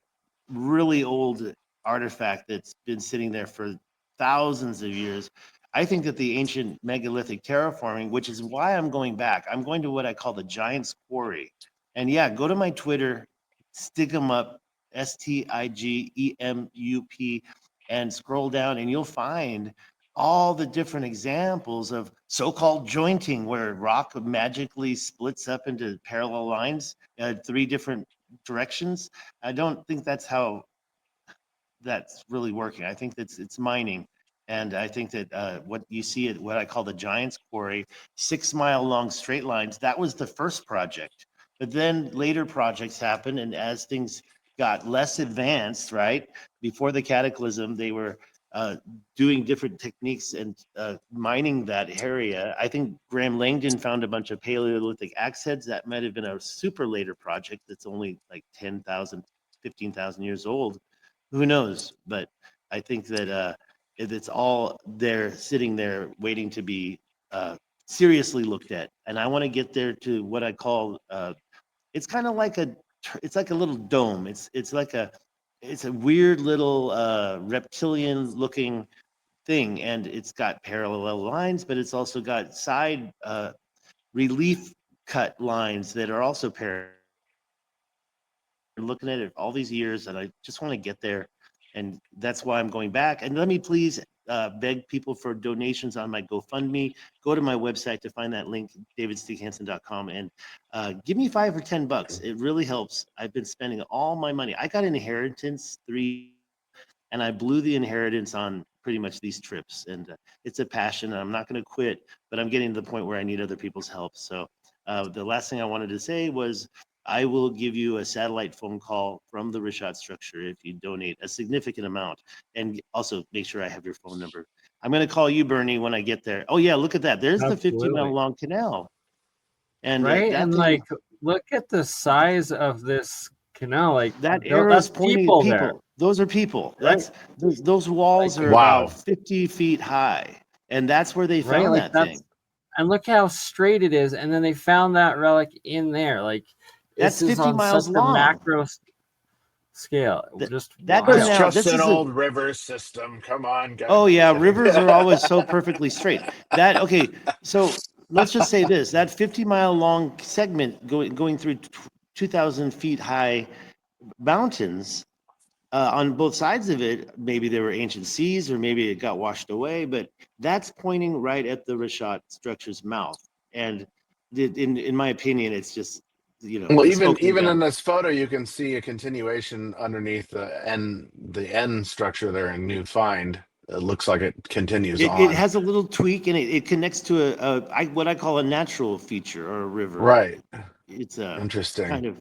really old artifact that's been sitting there for thousands of years. I think that the ancient megalithic terraforming, which is why I'm going back, I'm going to what I call the Giant's Quarry. And yeah, go to my Twitter, Stigem up, STIGEMUP, and scroll down, and you'll find all the different examples of so-called jointing, where rock magically splits up into parallel lines, 3 different directions. I don't think that's how that's really working. I think that's it's mining. And I think that what you see at what I call the Giant's Quarry, 6-mile long straight lines, that was the first project. But then later projects happened, and as things got less advanced, right, before the cataclysm, they were doing different techniques and mining that area. I think Graham Langdon found a bunch of Paleolithic axe heads. That might have been a super later project that's only like 10,000, 15,000 years old. Who knows? But I think that it's all there, sitting there, waiting to be seriously looked at. And I want to get there to what I call it's kind of like it's like a little dome. It's a weird little reptilian looking thing, and it's got parallel lines, but it's also got side relief cut lines that are also parallel. Looking at it all these years, and I just want to get there, and that's why I'm going back. And let me please beg people for donations on my GoFundMe. Go to my website to find that link, davidstighansen.com, and give me $5 or $10. It really helps. I've been spending all my money. I got an inheritance and I blew the inheritance on pretty much these trips, and it's a passion, and I'm not going to quit, but I'm getting to the point where I need other people's help. So the last thing I wanted to say was I will give you a satellite phone call from the Rishot structure if you donate a significant amount, and also make sure I have your phone number. I'm going to call you, Bernie, when I get there. Oh yeah, look at that. There's the 50-mile long canal. And right, that and thing, like, look at the size of this canal. Like, that arrow is that's pointing at people there. people. Those are people. Right. Those walls Like, are about Wow. 50 feet high, and that's where they right, found like that that's, thing. and look how straight it is, and then they found that relic in there. Like, That's this is 50 on such miles a long. macro scale. That, Just that It's wild. canal. just This an is a. old river system. Come on, guys. Oh I'm yeah, kidding. rivers are always so perfectly straight. That okay. So let's just say this: that 50-mile long segment going through 2,000 feet high mountains. On both sides of it, maybe there were ancient seas, or maybe it got washed away. But that's pointing right at the Rashat structure's mouth. And in my opinion, it's just Well, the even smoking even in gun. this photo, you can see a continuation underneath the N structure there in New Find. It looks like it continues It on. has a little tweak, and it connects to what I call a natural feature or a river. Right. It's a Interesting. kind of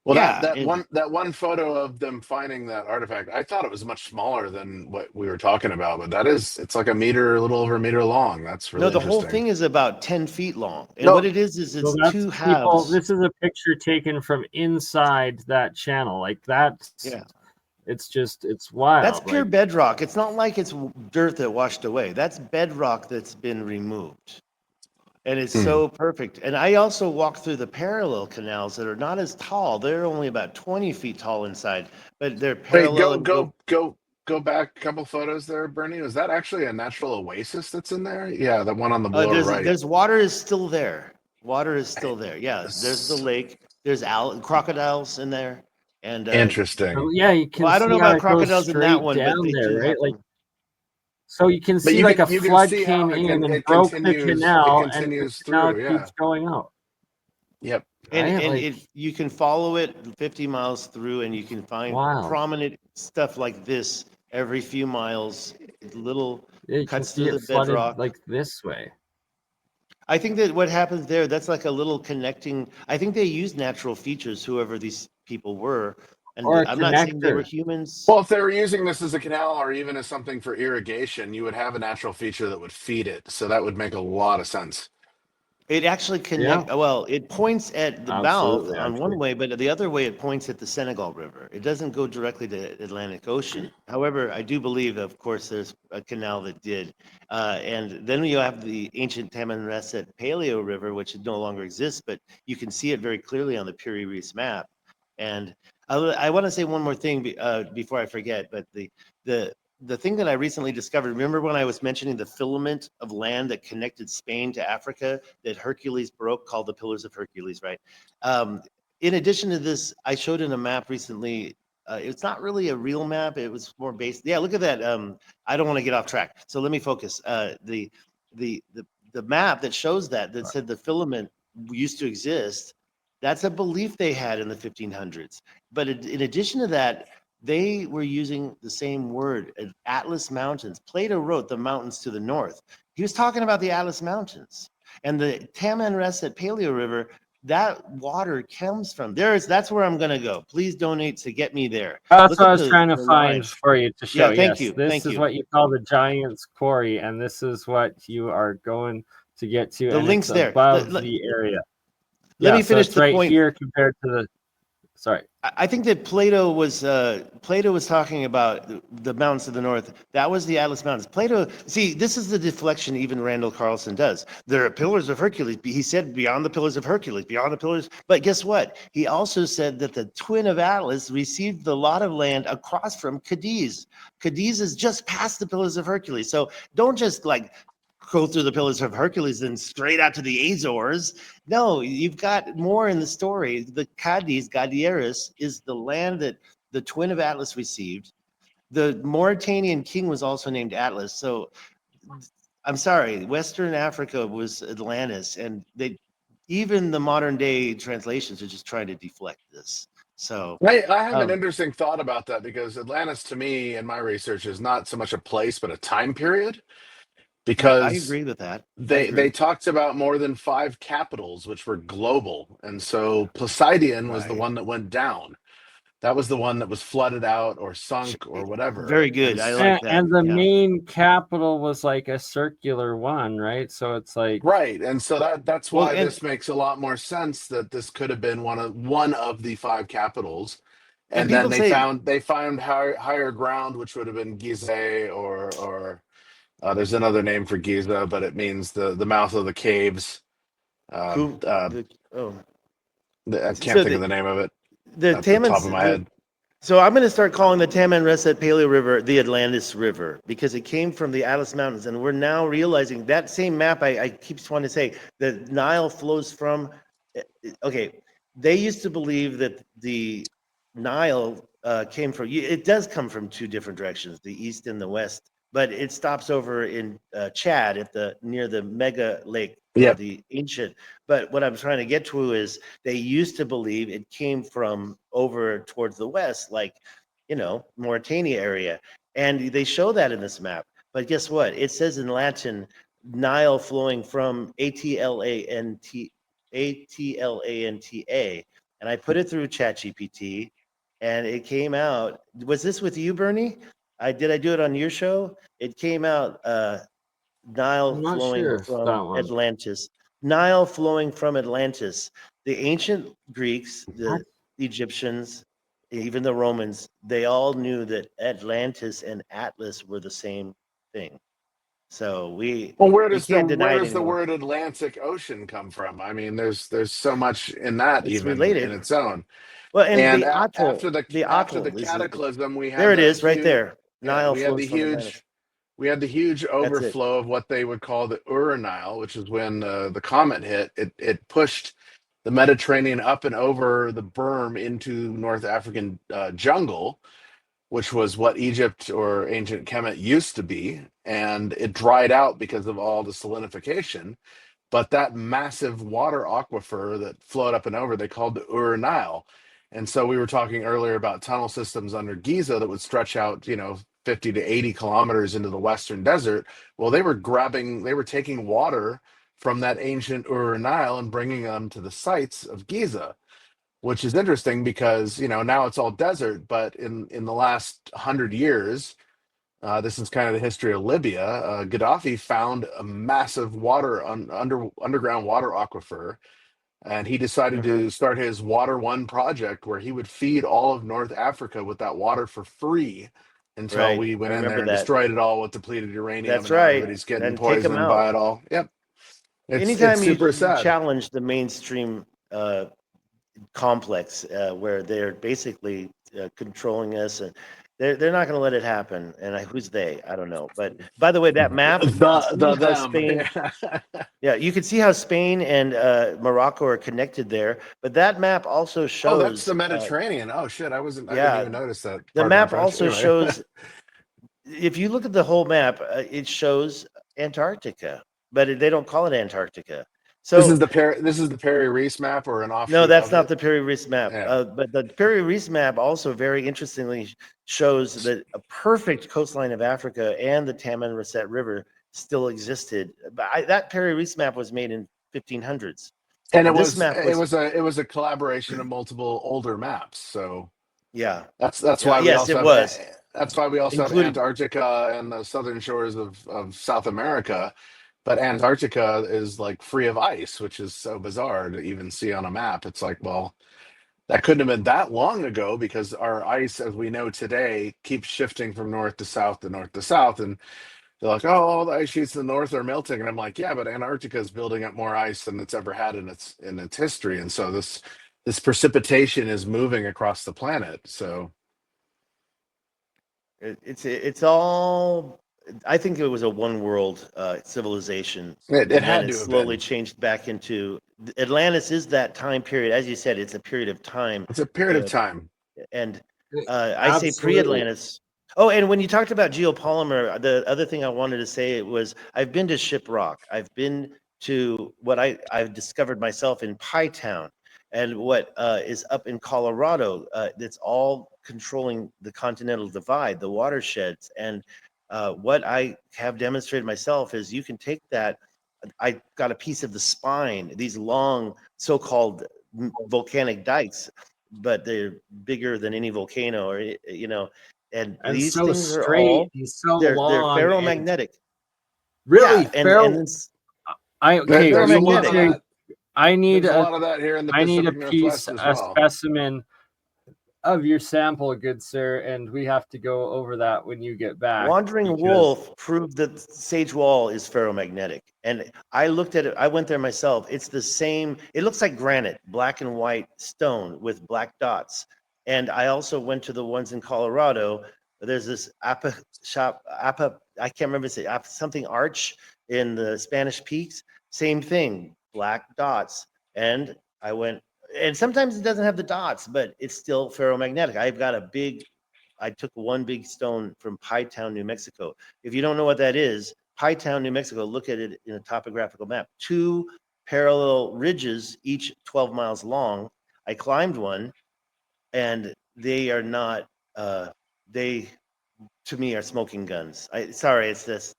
Well, that yeah, that and one that one photo of them finding that artifact, I thought it was much smaller than what we were talking about, but it's like a meter, a little over a meter long. That's no, really the whole interesting. thing is about 10 feet long. And what No, it is So it's that's two people. halves. This is a picture taken from inside that channel. Like, that's, Yeah. it's just, it's That's wild. pure Like, bedrock. It's not like it's dirt that washed away. That's bedrock that's been removed. And it's hmm. so perfect. And I also walk through the parallel canals that are not as tall. They're only about 20 feet tall inside, but they're Wait, parallel go and go. go go go back a couple photos there, Bernie. Was that actually a natural oasis that's in there? Yeah, the one on the lower right. There's water is still there. Water is still there. Yeah, there's the Yes. lake. There's crocodiles in there. And Interesting. so yeah, you well, can I don't know see how about it goes crocodiles in that straight one, but down they there, do right? have Like, them. so you can But see like a you can flood see came how in and it broke the it canal, and the continues canal through. Yeah. keeps going out. Yep. And Right? Like, you can follow it 50 miles through, and you can find wild. prominent stuff like this every few miles. Little Yeah, you can cuts see through it the flooded bedrock. like this way. I think that what happens there, that's like a little connecting. I think they used natural features, whoever these people were. And Or a I'm not saying they were connector. humans. Well, if they were using this as a canal or even as something for irrigation, you would have a natural feature that would feed it. So that would make a lot of sense. It actually Yeah, well, it points at the mouth absolutely, on one actually. way, but the other way it points at the Senegal River. It doesn't go directly to Atlantic Ocean. However, I do believe, of course, there's a canal that did. And then you have the ancient Tamanrasset Paleo River, which no longer exists, but you can see it very clearly on the Piri Reis map. And I want to say one more thing before I forget, but the the thing that I recently discovered, remember when I was mentioning the filament of land that connected Spain to Africa that Hercules broke, called the Pillars of Hercules, right? In addition to this, I showed in a map recently. It's not really a real map. It was more based. Yeah, look at that. I don't want to get off track. So let me focus. The the map that shows that said the filament used to exist. That's a belief they had in the 1500s. But in addition to that, they were using the same word, Atlas Mountains. Plato wrote the mountains to the north. He was talking about the Atlas Mountains. And the Tamanrasset Paleo River, that water comes from there. That's where I'm going to go. Please donate to get me there. That's Look what I at was trying to the find line. for you to show. Yeah, thank Yes, you. this Thank is you. what you call the Giant's Quarry, and this is what you are going to get to, The and it's link's there. above the area. Let Yeah, me so finish it's the right point. here compared to the. Sorry. I think that Plato was talking about the mountains of the north. That was the Atlas Mountains. Plato, see, this is the deflection even Randall Carlson does. There are pillars of Hercules. He said beyond the pillars of Hercules, beyond the pillars. But guess what? He also said that the twin of Atlas received the lot of land across from Cadiz. Cadiz is just past the pillars of Hercules. So don't just like go through the pillars of Hercules and straight out to the Azores. No, you've got more in the story. The Cadiz, Gadieris, is the land that the twin of Atlas received. The Mauritanian king was also named Atlas. So I'm sorry, Western Africa was Atlantis, and they even the modern day translations are just trying to deflect this. So I have an um, interesting thought about that because Atlantis, to me, in my research, is not so much a place but a time period. I Because agree with that. I they agree. talked about more than five capitals, which were global, and so Poseidon was the Right. one that went down. That was the one that was flooded out or sunk or whatever. Very good. I And like that. And the Yeah. main capital was like a circular one, right? So it's like, right, and so that's Well, why and this makes a lot more sense that this could have been one of the five capitals. And then people say they found higher ground, which would have been Gizeh, or there's another name for Giza, but it means the mouth of the caves. who I can't so think of the name of it the at the top Tamans of my head. so I'm going to start calling the Taman Reset Paleo River the Atlantis River because it came from the Atlas Mountains, and we're now realizing that same map. I keep wanting to say the Nile flows from. Okay, they used to believe that the Nile came from. It does come from two different directions, the east and the west, but it stops over in Chad at the near the mega lake, Yep. the ancient. But what I'm trying to get to is they used to believe it came from over towards the west, like, Mauritania area. And they show that in this map. But guess what? It says in Latin, Nile flowing from Atlanta. And I put it through ChatGPT and it came out. Was this with you, Bernie? Did I do it on your show? It came out Nile I'm not flowing sure if that from one. Atlantis. Nile flowing from Atlantis. The ancient Greeks, What? the Egyptians, even the Romans, they all knew that Atlantis and Atlas were the same thing. So Well, we can't deny where it does the anymore. word Atlantic Ocean come from? I mean, there's so much in that It's even in related. its own. Well, and And the atoll, after the is cataclysm, we there. had It is right there. Nile we had flows from Atlantis. the huge That's it. overflow of what they would call the Uranile, which is when the comet hit. It pushed the Mediterranean up and over the berm into North African jungle, which was what Egypt or ancient Kemet used to be, and it dried out because of all the salinification. But that massive water aquifer that flowed up and over, they called the Ur-Nile. And so we were talking earlier about tunnel systems under Giza that would stretch out, 50 to 80 kilometers into the Western desert. Well, they were taking water from that ancient Ur-Nile and bringing them to the sites of Giza, which is interesting because, now it's all desert, but in the last 100 years, this is kind of the history of Libya. Gaddafi found a massive underground water aquifer, and he decided to start his Water One project, where he would feed all of North Africa with that water for free until Right. we I went in there remember and that. destroyed it all with depleted uranium, That's and now right. everybody's getting And take them poisoned by out. it all. Yep, it's Anytime super you sad. challenge the mainstream complex where they're basically controlling us, and they're not going to let it happen. And who's they? I don't know. But by the way, that map, you see how Them. Spain. Yeah, you can see how Spain and Morocco are connected there. But that map also Oh, that's shows. the Mediterranean. Oh shit, I didn't Yeah, even notice that. the Pardon my map French. also Anyway. shows. If you look at the whole map, it shows Antarctica, but they don't call it Antarctica. So This is the Perry Reese map, or an no, offshoot that's of not it. the Perry Reese map. Yeah. But the Perry Reese map also very interestingly shows that a perfect coastline of Africa and the Taman Reset River still existed. But that Perry Reese map was made in 1500s. And This map was, it was a collaboration of multiple older maps. So yeah, that's why we yes, also it have was, including, Antarctica and the southern shores of South America. But Antarctica is like free of ice, which is so bizarre to even see on a map. It's like, well, that couldn't have been that long ago, because our ice, as we know today, keeps shifting from north to south to north to south. And they're like, oh, all the ice sheets in the north are melting. And I'm like, yeah, but Antarctica is building up more ice than it's ever had in its history. And so this precipitation is moving across the planet. So it's all. I think it was a one world civilization, it and then had it to have slowly been. changed back into Atlantis. Is that time period, as you said, it's a period of time, It's a period of uh, time. and I say Absolutely. pre-Atlantis. Oh, and when you talked about geopolymer, the other thing I wanted to say was I've been to Shiprock. I've been to what I've discovered myself in Pie Town, and what is up in Colorado. That's all controlling the continental divide, the watersheds, and what I have demonstrated myself is you can take that. I got a piece of the spine, these long so-called volcanic dikes, but they're bigger than any volcano, or and And these so things are straight all and so they're long and ferromagnetic. really Yeah, and feral. Okay, There's we a lot need of ferromagnetic. to. that. I need There's a a lot of that here in the I need a Pacific piece, Northwest as a well. specimen of your sample, good sir, and we have to go over that when you get back. Wandering Wolf proved that Sage Wall is ferromagnetic. And I looked at it, I went there myself. It's the same, it looks like granite, black and white stone with black dots. And I also went to the ones in Colorado. There's this I can't remember something arch in the Spanish Peaks. Same thing, black dots. And I went, and sometimes it doesn't have the dots, but it's still ferromagnetic. I took one big stone from Pie Town, New Mexico. If you don't know what that is, Pie Town, New Mexico, look at it in a topographical map. 2 parallel ridges, each 12 miles long. I climbed one, and they are not, they, to me, are smoking guns. Sorry, it's this.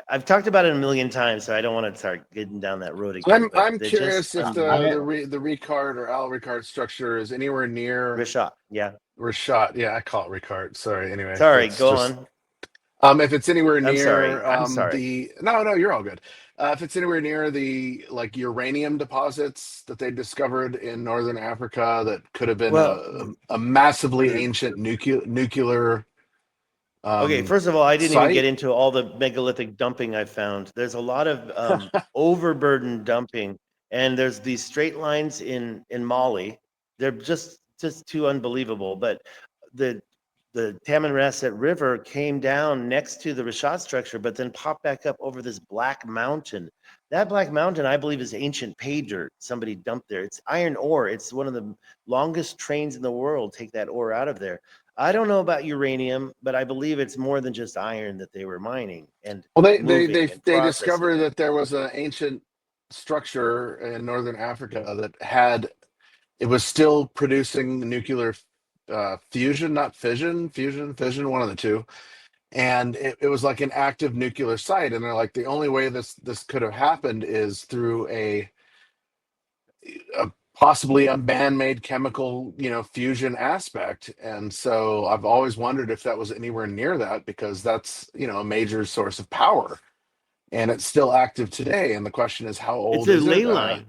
I've talked about it a million times, so I don't want to start getting down that road again. I'm curious if the Ricard or Al Ricard structure is anywhere near Rashad. Yeah. Rashad. Yeah, I call it Ricard. Sorry. Anyway. Sorry, go on. If it's anywhere near I'm sorry. No, you're all good. If it's anywhere near the like uranium deposits that they discovered in northern Africa that could have been a massively ancient nuclear. Okay, first of all, I didn't even get into all the megalithic dumping I found. There's a lot of overburden dumping, and there's these straight lines in Mali. They're just too unbelievable. But the Tamanrasset River came down next to the Rashad structure, but then popped back up over this black mountain. That black mountain, I believe, is ancient pay dirt. Somebody dumped there. It's iron ore. It's one of the longest trains in the world take that ore out of there. I don't know about uranium, but I believe it's more than just iron that they were mining. And they discovered that there was an ancient structure in northern Africa that it was still producing nuclear fusion, not fission, one of the two. And it was like an active nuclear site. And they're like, the only way this could have happened is through a possibly a man-made chemical, fusion aspect. And so I've always wondered if that was anywhere near that, because that's, a major source of power, and it's still active today. And the question is, how old is it? It's a ley line.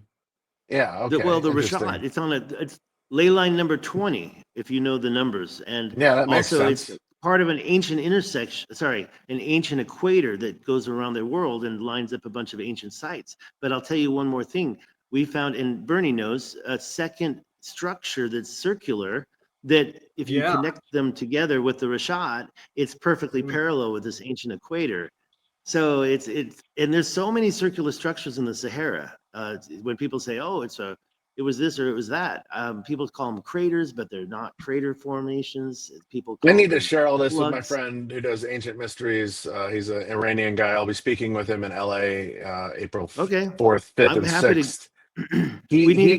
Yeah. Okay. The Rashad, it's ley line number 20, if you know the numbers. And yeah, that makes sense. It's part of an ancient an ancient equator that goes around the world and lines up a bunch of ancient sites. But I'll tell you one more thing. We found, and Bernie knows, a second structure that's circular that if you connect them together with the Rashad, it's perfectly parallel with this ancient equator. So it's and there's so many circular structures in the Sahara. When people say, "Oh, it was this or it was that," people call them craters, but they're not crater formations. I need to share all this with my friend who does ancient mysteries. He's an Iranian guy. I'll be speaking with him in LA April 4th, 5th, and 6th. He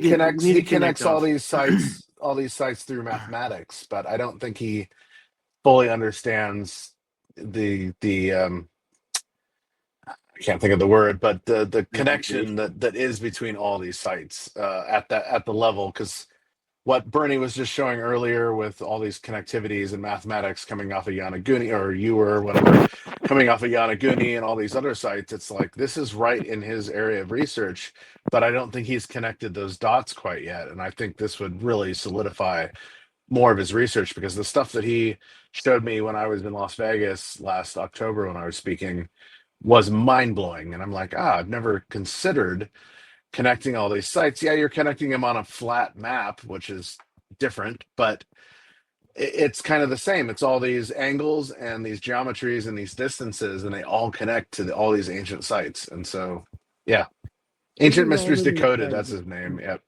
connects all these sites through mathematics, but I don't think he fully understands the I can't think of the word, but the connection that is between all these sites at the level. Because what Bernie was just showing earlier with all these connectivities and mathematics coming off of Yonaguni, or whatever, coming off of Yonaguni and all these other sites, it's like this is right in his area of research, but I don't think he's connected those dots quite yet. And I think this would really solidify more of his research, because the stuff that he showed me when I was in Las Vegas last October when I was speaking was mind-blowing. And I'm like, I've never considered connecting all these sites. Yeah, you're connecting them on a flat map, which is different, but it's kind of the same. It's all these angles and these geometries and these distances, and they all connect to all these ancient sites. And so, yeah, Ancient Mysteries Decoded, that's his name. Yep.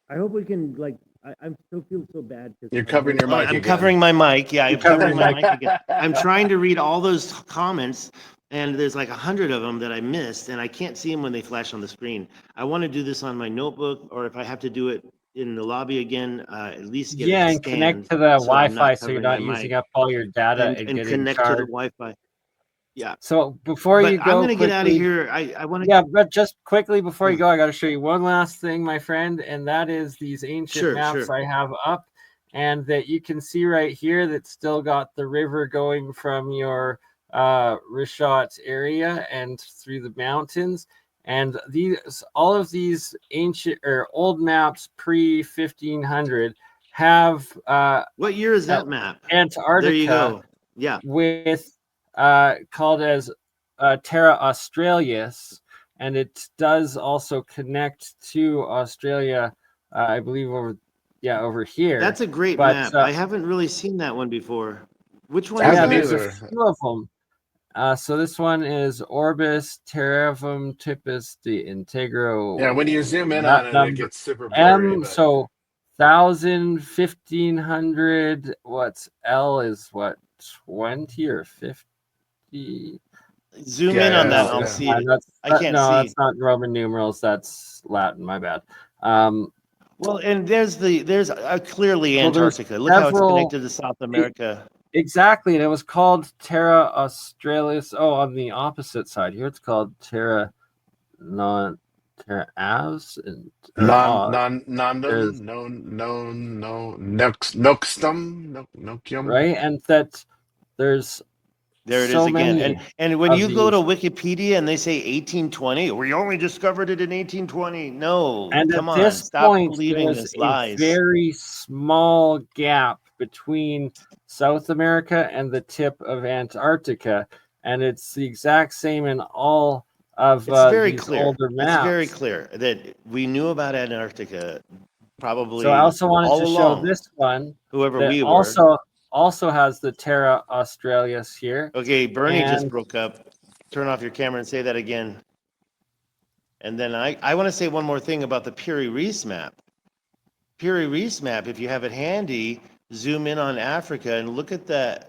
I hope we can, I still feel so bad. You're covering your mic. I'm covering my mic. Yeah, I'm covering my mic again. I'm trying to read all those comments, and there's like 100 of them that I missed, and I can't see them when they flash on the screen. I want to do this on my notebook, or if I have to do it in the lobby again, at least get and connect to the Wi-Fi so you're not using up all your data and connect to the Wi-Fi. Yeah. So before you go, I'm going to get out of here. I want to. Yeah, but just quickly before you go, I got to show you one last thing, my friend, and that is these ancient maps I have up, and that you can see right here that still got the river going from your Rishat area and through the mountains. And all of these ancient or old maps pre 1500 have What year is that map? Antarctica. There you go. Yeah. With called as Terra Australis, and it does also connect to Australia, I believe over here. That's a great map. I haven't really seen that one before. Which one is that? There's a few of them. So this one is Orbis Terrarum Typus de Integro. Yeah, when you zoom in on it, it gets super blurry. So 1,000, 1,500. What's L is what, 20 or 50? Zoom in on that, and I'll see it. I can't see. That's not Roman numerals. That's Latin. My bad. Well, and there's clearly Antarctica. Look how it's connected to South America. Exactly, and it was called Terra Australis. Oh, on the opposite side here, it's called Terra Avs and Noxium. Right, and that there's there it is again. And when you go to Wikipedia and they say 1820, we only discovered it in 1820. No, and come at on, this stop point, believing there's this lies. a very small gap between South America and the tip of Antarctica, and it's the exact same in all of these older maps. It's very clear that we knew about Antarctica probably. So I also wanted to show this one. Whoever we were. Also has the Terra Australis here. Okay, Bernie just broke up. Turn off your camera and say that again. And then I want to say one more thing about the Piri-Reis map. Piri-Reis map, if you have it handy, zoom in on Africa and look at the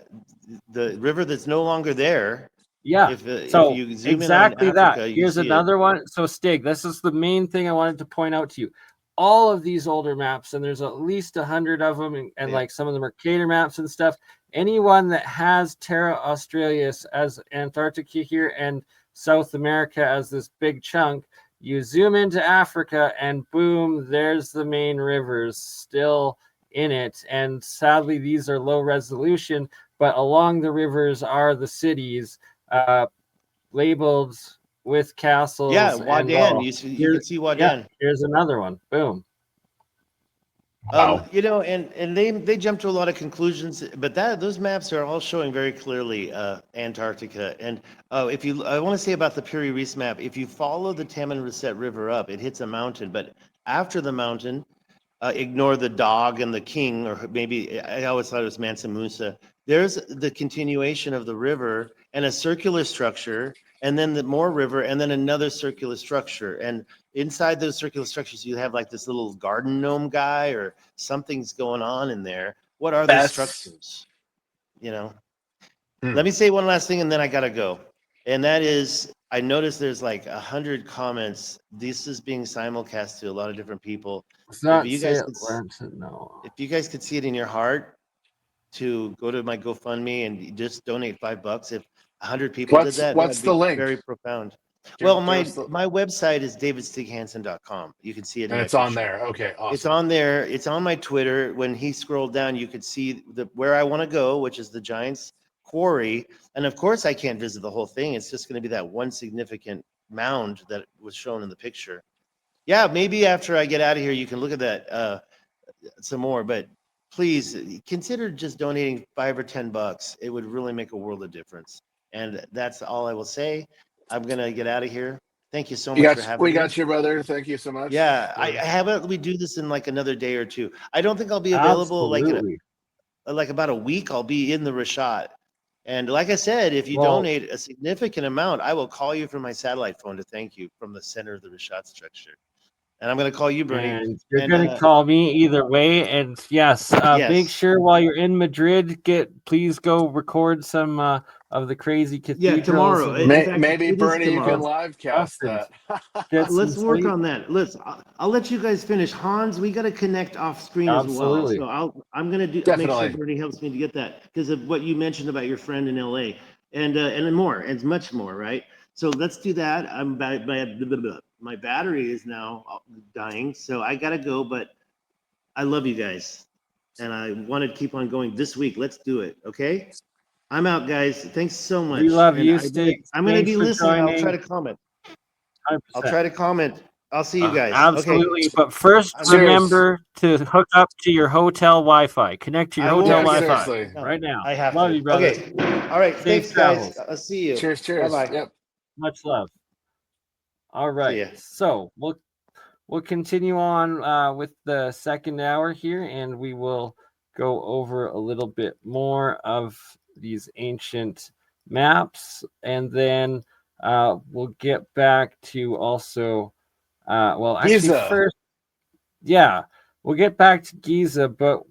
river that's no longer there. Yeah. If you zoom exactly in on Africa, that. Here's another one. So Stig, this is the main thing I wanted to point out to you. All of these older maps, and there's at least 100 of them, and like some of them are Cater maps and stuff. Anyone that has Terra Australis as Antarctica here and South America as this big chunk, you zoom into Africa and boom, there's the main rivers still in it. And sadly, these are low resolution, but along the rivers are the cities labeled with castles. Yeah, Wadan. You can see Wadan. Yeah, here's another one. Boom. Wow. And they jump to a lot of conclusions, but those maps are all showing very clearly Antarctica. And I want to say about the Piri-Reis map, if you follow the Tamanrasset River up, it hits a mountain, but after the mountain, ignore the dog and the king, or maybe I always thought it was Mansa Musa. There's the continuation of the river and a circular structure, and then the more river, and then another circular structure. And inside those circular structures, you have like this little garden gnome guy, or something's going on in there. What are those structures? Let me say one last thing, and then I gotta go. And that is, I noticed there's like 100 comments. This is being simulcast to a lot of different people. If you guys could see it in your heart to go to my GoFundMe and just donate $5, if 100 people did that, what's the link? Very profound. Well, my website is davidstighansen.com. You can see it. And it's on there. Okay, awesome. It's on there. It's on my Twitter. When he scrolled down, you could see where I want to go, which is the Giants Quarry. And of course, I can't visit the whole thing. It's just going to be that one significant mound that was shown in the picture. Yeah, maybe after I get out of here, you can look at that some more. But please consider just donating $5 or $10. It would really make a world of difference. And that's all I will say. I'm gonna get out of here. Thank you so much for having me. We got you, brother. Thank you so much. Yeah, how about we do this in like another day or two? I don't think I'll be available like about a week. I'll be in the Rashad. And like I said, if you donate a significant amount, I will call you from my satellite phone to thank you from the center of the Rashad structure. And I'm going to call you, Bernie. And you're going to call me either way. And yes, make sure while you're in Madrid, please go record some of the crazy cathedrals. Yeah, tomorrow. Maybe Bernie, you can live cast that. Let's work on that. I'll let you guys finish. Hans, we got to connect off screen as well. So I'm going to make sure Bernie helps me to get that because of what you mentioned about your friend in LA and more and much more, right? So let's do that. My battery is now dying, so I gotta go. But I love you guys, and I want to keep on going this week. Let's do it, okay? I'm out, guys. Thanks so much. We love you, Stig. I'm gonna be listening. I'll try to comment. 100%. I'll try to comment. I'll see you guys. Absolutely. Okay. But first, I'm- Cheers. remember to hook up to your hotel Wi-Fi. Connect to your I will. hotel Yeah, Wi-Fi seriously. No, right now. I have Love to. you, brother. Okay. All right. Safe Thanks, travels. guys. I'll see you. Cheers. Bye-bye. Yep. Much love. All See right. ya. So we'll continue on with the second hour here, and we will go over a little bit more of these ancient maps, and then we'll get back to also well, actually Giza. first, yeah, we'll get back to Giza, but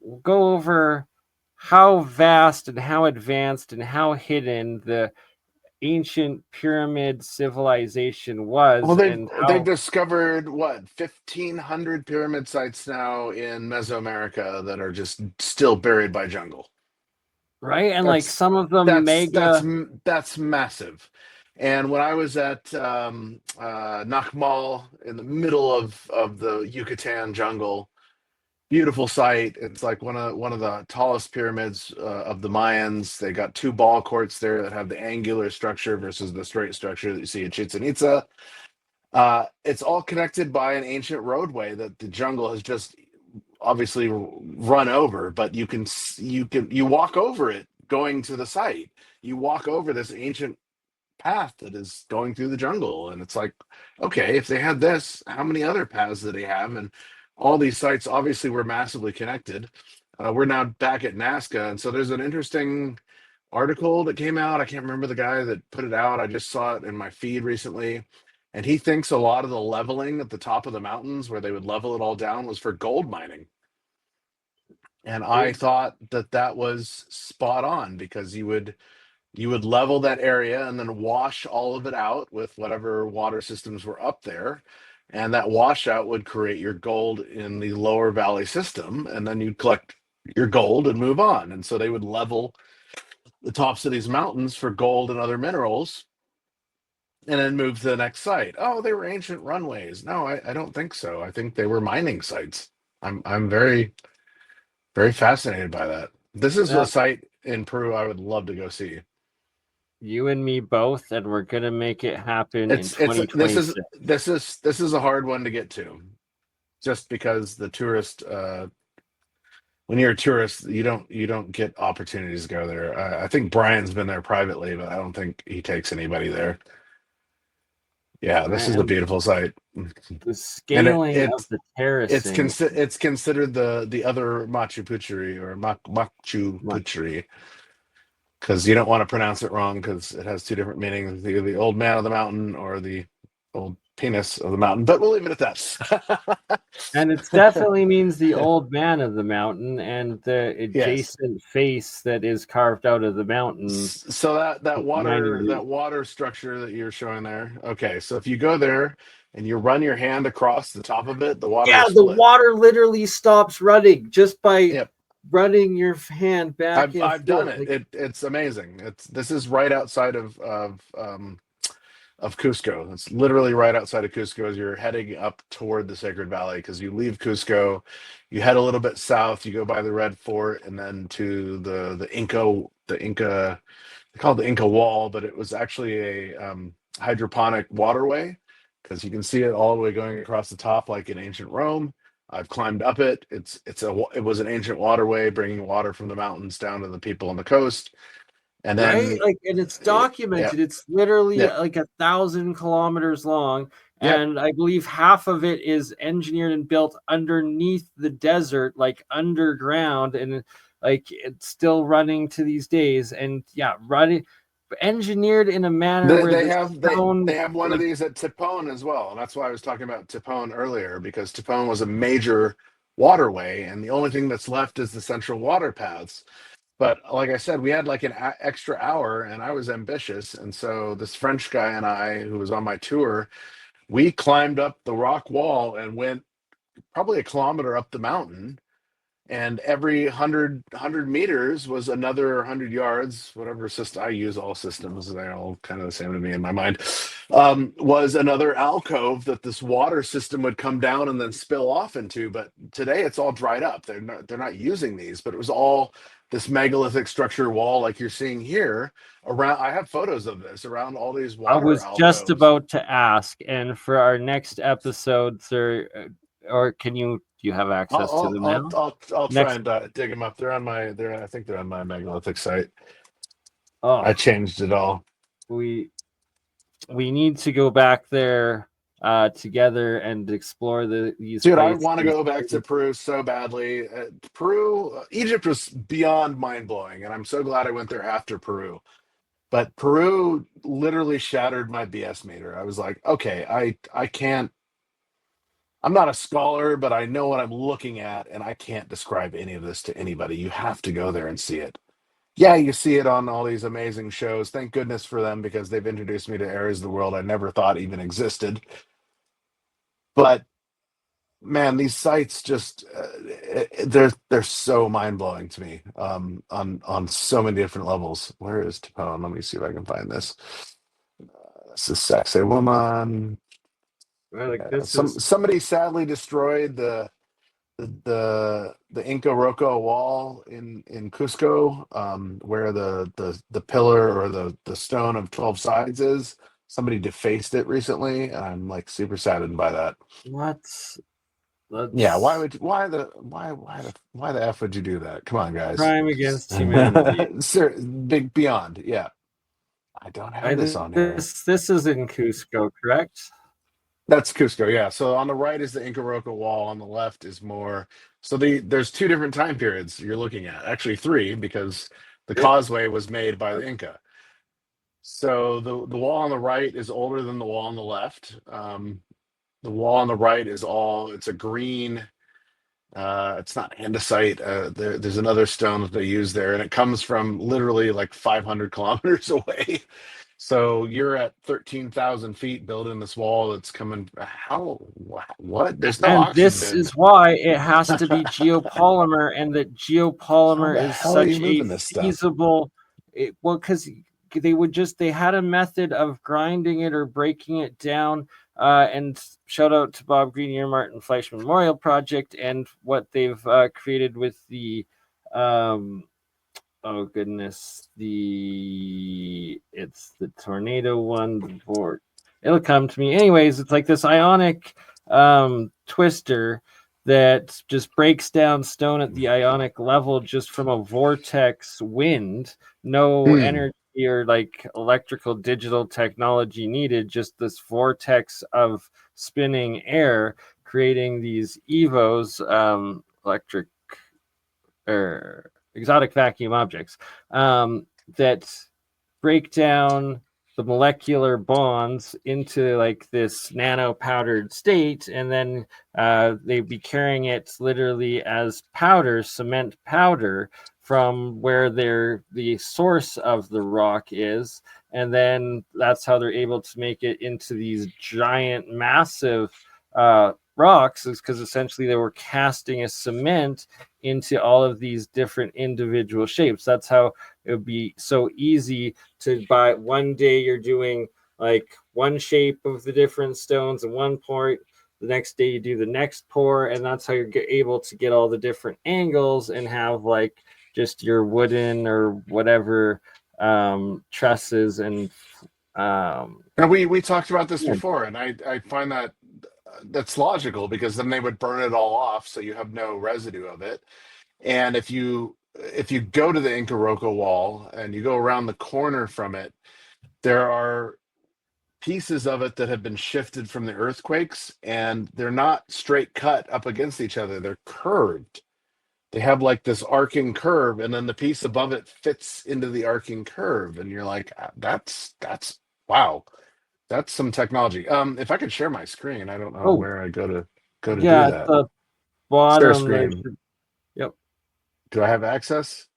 we'll go over how vast and how advanced and how hidden the ancient pyramid civilization was, Well, and they've how discovered what 1,500 pyramid sites now in Mesoamerica that are just still buried by jungle. right, and like That's some of them mega, that's massive. And when I was at Nakmal in the middle of the Yucatan jungle, beautiful site. It's like one of the tallest pyramids of the Mayans. They got two ball courts there that have the angular structure versus the straight structure that you see at Chichen Itza. It's all connected by an ancient roadway that the jungle has just obviously run over, but you walk over it going to the site. You walk over this ancient path that is going through the jungle, and it's like, okay, if they had this, how many other paths did they have? And all these sites obviously were massively connected. We're now back at Nazca, and so there's an interesting article that came out. I can't remember the guy that put it out. I just saw it in my feed recently. And he thinks a lot of the leveling at the top of the mountains where they would level it all down was for gold mining. And I thought that was spot on, because you would level that area and then wash all of it out with whatever water systems were up there. And that washout would create your gold in the lower valley system. And then you'd collect your gold and move on. And so they would level the tops of these mountains for gold and other minerals, and then move to the next site. Oh, they were ancient runways. No, I don't think so. I think they were mining sites. I'm very, very fascinated by that. This is a site in Peru I would love to go see. you and me both, and we're gonna make it happen in It's 2026. this is a hard one to get to, just because the tourist when you're a tourist, you don't get opportunities to go there. I think Brian's been there privately, but I don't think he takes anybody there. Yeah, this is a beautiful site. The scaling it- of the terracing. It's considered the other Machu Picchu or Machu Picchu, because you don't want to pronounce it wrong, because it has two different meanings: either the old man of the mountain or the old penis of the mountain. But we'll leave it at that. And it definitely means the old man of the mountain and the adjacent face that is carved out of the mountain. So that water structure that you're showing there. Okay, so if you go there and you run your hand across the top of it, the water. Yeah, the water literally stops running just by running your hand back. I've done it. It's amazing. This is right outside of Cusco. It's literally right outside of Cusco as you're heading up toward the Sacred Valley, because you leave Cusco, you head a little bit south, you go by the Red Fort, and then to the Inca, they call it the Inca Wall, but it was actually a hydroponic waterway, because you can see it all the way going across the top like in ancient Rome. I've climbed up it. It was an ancient waterway bringing water from the mountains down to the people on the coast. And then, and it's documented. It's literally like 1,000 kilometers long, and I believe half of it is engineered and built underneath the desert, like underground, and like it's still running to these days. And running, engineered in a manner where they have one of these at Tipon as well, and that's why I was talking about Tipon earlier, because Tipon was a major waterway, and the only thing that's left is the central water paths. But like I said, we had like an extra hour, and I was ambitious. And so this French guy and I, who was on my tour, we climbed up the rock wall and went probably a kilometer up the mountain. And every 100 meters was another 100 yards, whatever system I use, all systems, they're all kind of the same to me in my mind, was another alcove that this water system would come down and then spill off into. But today it's all dried up. They're not using these, but it was all this megalithic structure wall like you're seeing here around. I have photos of this around all these I water was just alcoves. about to ask, and for our next episodes, or can you do you have access to them now? I'll try Next, and dig them up. They're on my. I think they're on my megalithic site. oh, I changed it all. we need to go back there together and explore these Dude, I places. want to go back to Peru so badly. Egypt was beyond mind blowing, and I'm so glad I went there after Peru. But Peru literally shattered my BS meter. I was like, okay, I can't. I'm not a scholar, but I know what I'm looking at, and I can't describe any of this to anybody. You have to go there and see it. Yeah, you see it on all these amazing shows. Thank goodness for them, because they've introduced me to areas of the world I never thought even existed. But man, these sites just they're so mind blowing to me on so many different levels. Where is Tapone? Let me see if I can find this. This is Sexy Woman. Like this is Somebody sadly destroyed the Inca Roca wall in Cusco, where the pillar or the stone of 12 sides is. Somebody defaced it recently, and I'm like super saddened by that. what. Yeah, That's why the F would you do that? Come on, guys. crime against humanity. Sir, big beyond. Yeah. I don't have this on here. This is in Cusco, correct? That's Cusco, yeah. So on the right is the Inca Roca wall. On the left is more. So there's two different time periods you're looking at. Actually, three, because the causeway was made by the Inca. So the wall on the right is older than the wall on the left. The wall on the right it's a green. It's not andesite. There's another stone that they use there, and it comes from literally like 500 kilometers away. So you're at 13,000 feet building this wall that's coming. What? There's no And oxygen. this is why it has to be geopolymer, and that geopolymer How the is hell are such you a moving this stuff? feasible. Because they had a method of grinding it or breaking it down. And shout out to Bob Greenier, Martin Fleisch Memorial Project, and what they've created with the oh goodness, it's the tornado one. It'll come to me. Anyways, it's like this ionic twister that just breaks down stone at the ionic level just from a vortex wind. No energy or like electrical digital technology needed, just this vortex of spinning air creating these evos, electric or exotic vacuum objects that break down the molecular bonds into like this nano powdered state, and then they'd be carrying it literally as powder, cement powder, from where the source of the rock is, and then that's how they're able to make it into these giant, massive rocks, is because essentially they were casting a cement into all of these different individual shapes. That's how it would be so easy to buy. One day you're doing like one shape of the different stones in one point, the next day you do the next pour, and that's how you're able to get all the different angles and have like just your wooden or whatever trusses and we talked about this before, and I find that that's logical, because then they would burn it all off, so you have no residue of it. And if you go to the Inca Roca wall and you go around the corner from it, there are pieces of it that have been shifted from the earthquakes, and they're not straight cut up against each other. They're curved. They have like this arcing curve, and then the piece above it fits into the arcing curve, and you're like, that's wow, that's some technology. If I could share my screen, I don't know where I go to do that. At the Share bottom screen. Yep. Do I have access?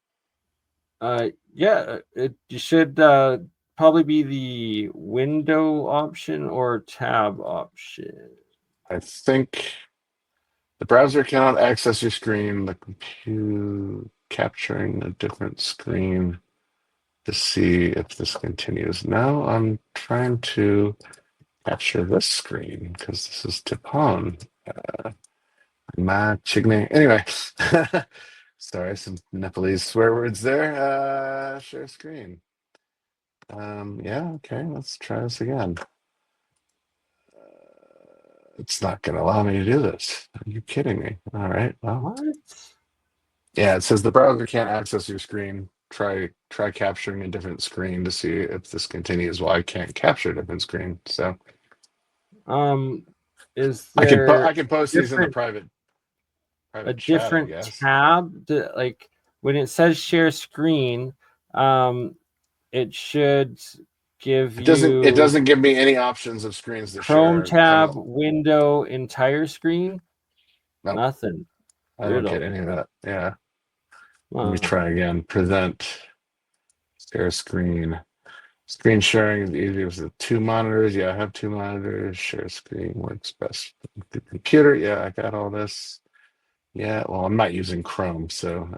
Yeah, you should probably be the window option or tab option. I think the browser cannot access your screen. The computer capturing a different screen to see if this continues. Now I'm trying to capture this screen because this is Tipon. My chicken. Anyway, Sorry, some Nepalese swear words there. Share screen. Yeah, okay, let's try this again. It's not going to allow me to do this. Are you kidding me? All right, well. What? Yeah, it says the browser can't access your screen. Try capturing a different screen to see if this continues. Well, I can't capture a different screen, so Is I there can post these in the private a chat, I different guess. tab like when it says share screen, it should give It you doesn't give me any options of screens to Chrome share. tab, window, entire screen. Nope, Nothing. I don't get Riddle. any of that. Yeah. Let me try again. Present, share screen. Screen sharing is easy with 2 monitors. Yeah, I have 2 monitors. Share screen works best with the computer. Yeah, I got all this. Yeah, well, I'm not using Chrome, so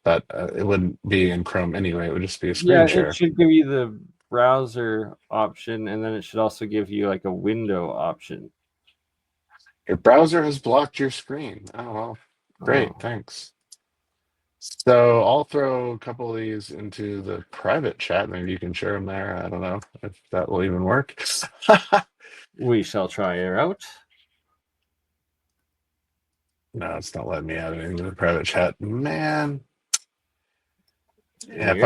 that it wouldn't be in Chrome anyway. It would just be a Yeah, screen it share. should give you the browser option, and then it should also give you like a window option. Your browser has blocked your screen. Oh, well, great, Oh. thanks. So I'll throw a couple of these into the private chat. Maybe you can share them there. I don't know if that will even work. We shall try it out. No, it's not letting me add anything to the private chat. Man. Yeah, Weird.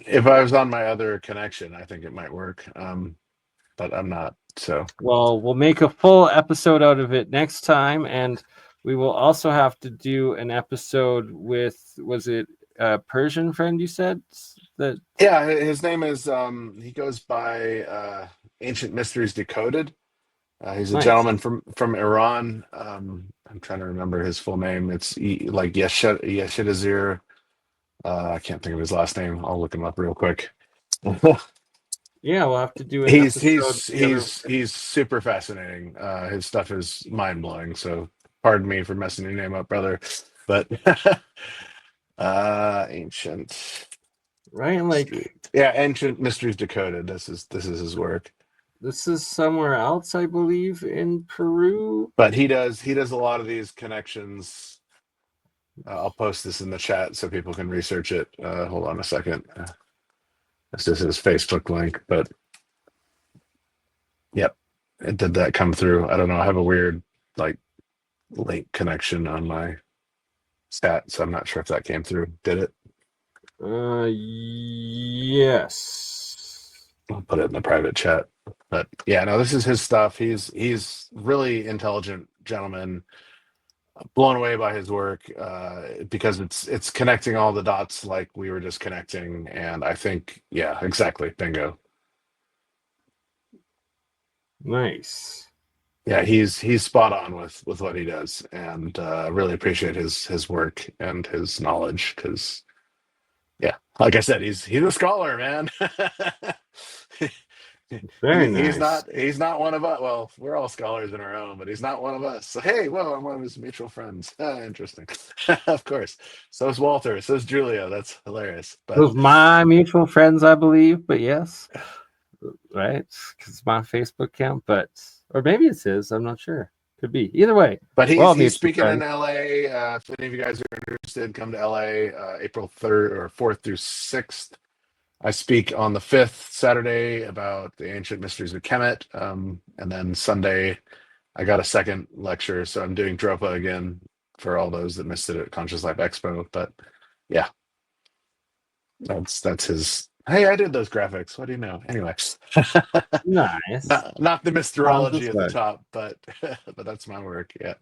if I was on my other connection, I think it might work. But I'm not. So Well, we'll make a full episode out of it next time, and we will also have to do an episode with, was it a Persian friend you said that? yeah, his name is he goes by Ancient Mysteries Decoded. He's a Nice. gentleman from Iran. I'm trying to remember his full name. It's like Yeshidazir. I can't think of his last name. I'll look him up real quick. Yeah, we'll have to do an he's episode together. he's super fascinating. His stuff is mind blowing. So pardon me for messing your name up, brother. But ancient, right? Like, yeah, Ancient Mysteries Decoded. This is his work. this is somewhere else, I believe, in Peru. But he does a lot of these connections. I'll post this in the chat so people can research it. Hold on a second. This is his Facebook link, but yep, it did that come through. I don't know. I have a weird like link connection on my stat, so I'm not sure if that came through. Did it? Yes. I'll put it in the private chat. But yeah, no, this is his stuff. He's really intelligent gentleman. Blown away by his work because it's connecting all the dots like we were just connecting, and I think yeah, exactly, bingo. Nice. Yeah, he's spot on with what he does, and really appreciate his work and his knowledge because yeah, like I said, he's a scholar, man. Very nice. He's not one of us. Well, we're all scholars in our own, but he's not one of us. So hey, whoa, I'm one of his mutual friends. Interesting. Of course. So is Walter. So is Julia. That's hilarious. But those my mutual friends, I believe, but yes, right? Because it's my Facebook account, but or maybe it's his. I'm not sure. Could be either way. But We're all he's mutual speaking friends. in LA. If any of you guys are interested, come to LA April 3rd or 4th through 6th. I speak on the 5th Saturday about the ancient mysteries of Kemet. And then Sunday, I got a second lecture. So I'm doing Dropa again for all those that missed it at Conscious Life Expo. But yeah, that's his. Hey, I did those graphics. What do you know? Anyway, Nice. not the mysterology at the top, but that's my work. Yeah.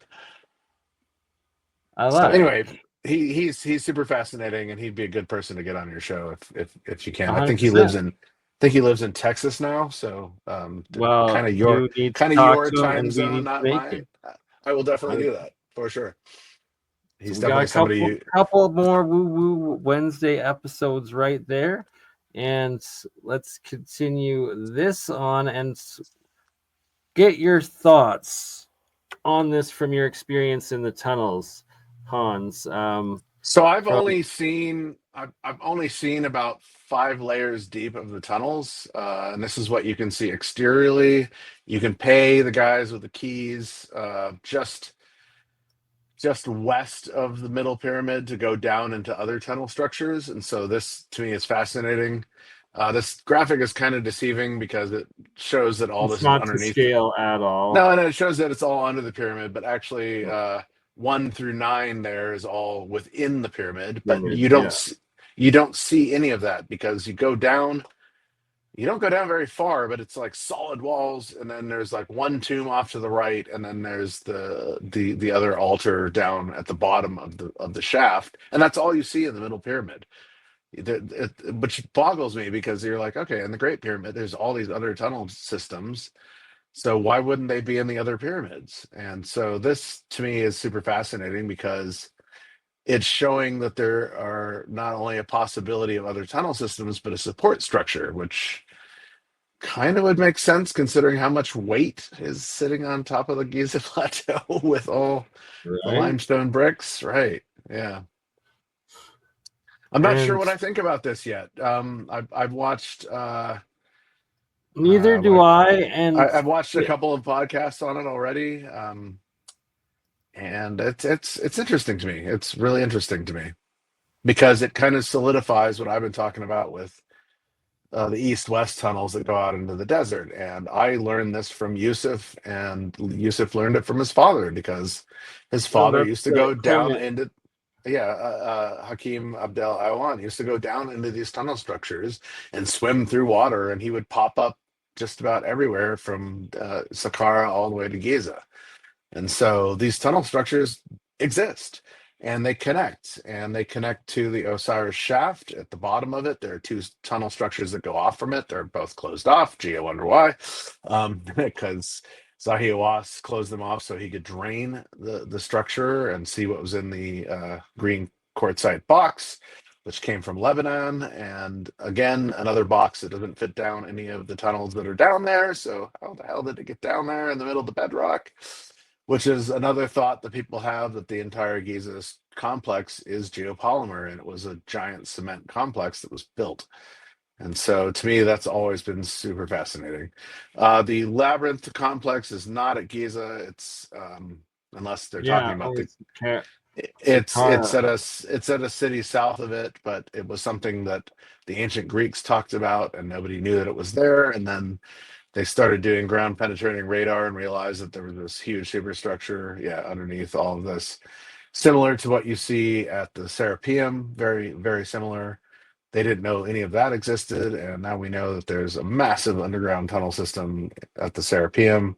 I love so anyway, he's super fascinating, and he'd be a good person to get on your show if you can. 100%. I think he lives in Texas now, so well, kind of you need to talk your to him time and we zone, need to not make mine. it. I will definitely do that for sure. He's So we got definitely a somebody. couple more woo woo Wednesday episodes right there, and let's continue this on and get your thoughts on this from your experience in the tunnels, Hans. So I've only seen about 5 layers deep of the tunnels, and this is what you can see exteriorly. You can pay the guys with the keys. Just just west of the middle pyramid to go down into other tunnel structures. And so this to me is fascinating. This graphic is kind of deceiving because it shows that all It's this is not to underneath. scale at all. No, and it shows that it's all under the pyramid, but actually 1 through 9 there is all within the pyramid. But Pyramid, you don't see any of that because you go down. You don't go down very far, but it's like solid walls, and then there's like one tomb off to the right, and then there's the other altar down at the bottom of the shaft, and that's all you see in the middle pyramid. Which boggles me because you're like, okay, in the Great Pyramid, there's all these other tunnel systems, so why wouldn't they be in the other pyramids? And so this to me is super fascinating because it's showing that there are not only a possibility of other tunnel systems, but a support structure, which kind of would make sense considering how much weight is sitting on top of the Giza Plateau with all the right? limestone bricks. Right. Yeah. I'm not sure And what I think about this yet. I've watched neither do what and I've watched a couple of podcasts on it already. And it's interesting to me. It's really interesting to me because it kind of solidifies what I've been talking about with the east-west tunnels that go out into the desert. And I learned this from Yusuf, and Yusuf learned it from his father because his father that's used to go down Clement. into, Hakim Abdel Awan used to go down into these tunnel structures and swim through water, and he would pop up just about everywhere from Saqqara all the way to Giza. And so these tunnel structures exist, and they connect to the Osiris shaft at the bottom of it. There are two tunnel structures that go off from it. They're both closed off. Gee, I wonder why. Because Zahi Hawass closed them off so he could drain the structure and see what was in the green quartzite box, which came from Lebanon. And again, another box that doesn't fit down any of the tunnels that are down there. So how the hell did it get down there in the middle of the bedrock? Which is another thought that people have, that the entire Giza complex is geopolymer, and it was a giant cement complex that was built. And so to me, that's always been super fascinating. The labyrinth complex is not at Giza. It's unless they're talking about it's at a city south of it, but it was something that the ancient Greeks talked about, and nobody knew that it was there. And then they started doing ground penetrating radar and realized that there was this huge superstructure, underneath all of this, similar to what you see at the Serapeum. Very, very similar. They didn't know any of that existed, and now we know that there's a massive underground tunnel system at the Serapeum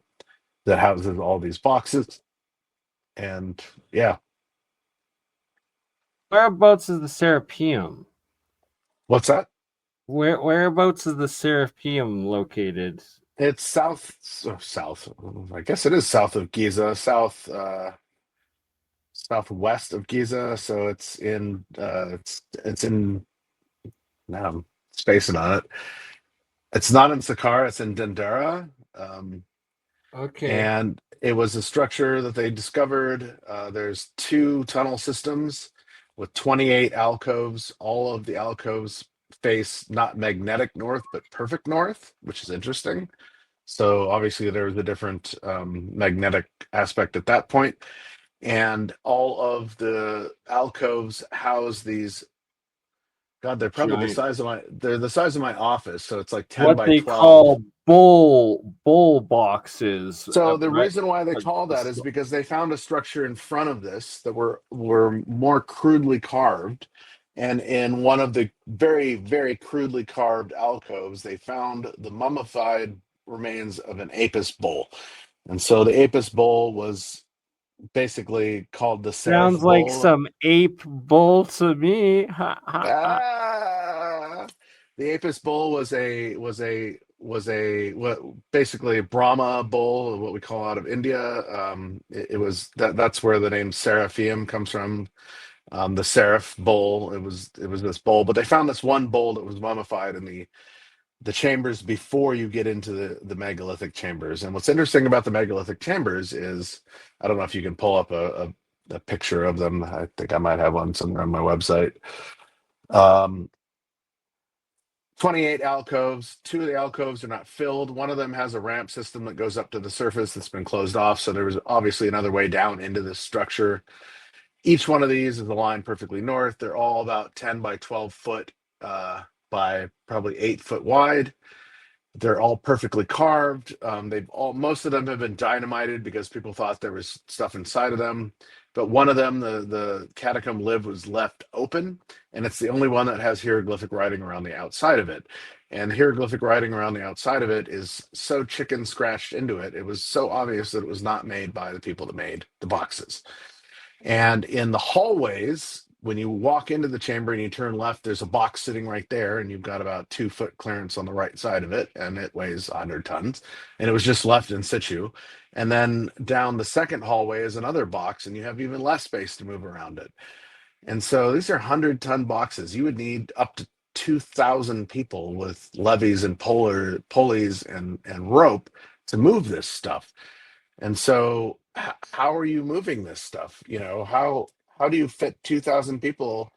that houses all these boxes. And whereabouts is the Serapeum? what's that? Whereabouts is the Serapeum located? It's south. I guess it is south of Giza, southwest of Giza. So it's in now I'm spacing on it. It's not in Saqqara, it's in Dendera. Okay. And it was a structure that they discovered. There's two tunnel systems with 28 alcoves. All of the alcoves face not magnetic north, but perfect north, which is interesting. So obviously there was a different magnetic aspect at that point. And all of the alcoves house these. God, they're probably the size of my office. So it's like 10 what by they 12. call bull boxes. So the reason why they call that is because they found a structure in front of this that were more crudely carved. And in one of the very, very crudely carved alcoves, they found the mummified remains of an Apis bull. And so the Apis bull was basically called the Seraph sounds like bull. some ape bull to me. The Apis bull was basically a Brahma bull, what we call out of India. It was that's where the name Seraphim comes from. The Seraph bull. It was this bull, but they found this one bull that was mummified in the chambers before you get into the megalithic chambers. And what's interesting about the megalithic chambers is, I don't know if you can pull up a picture of them. I think I might have one somewhere on my website. 28 alcoves. 2 of the alcoves are not filled. One of them has a ramp system that goes up to the surface that's been closed off. So there was obviously another way down into this structure. Each one of these is aligned perfectly north. They're all about 10 by 12 foot by probably 8 foot wide. They're all perfectly carved. Most of them have been dynamited because people thought there was stuff inside of them. But one of them, the catacomb lid, was left open, and it's the only one that has hieroglyphic writing around the outside of it. And hieroglyphic writing around the outside of it is so chicken scratched into it. It was so obvious that it was not made by the people that made the boxes. And in the hallways, when you walk into the chamber and you turn left, there's a box sitting right there, and you've got about 2 foot clearance on the right side of it, and it weighs 100 tons. And it was just left in situ. And then down the second hallway is another box, and you have even less space to move around it. And so these are 100-ton boxes. You would need up to 2,000 people with levies and pulleys and rope to move this stuff. And so how are you moving this stuff? You know, how do you fit 2,000 people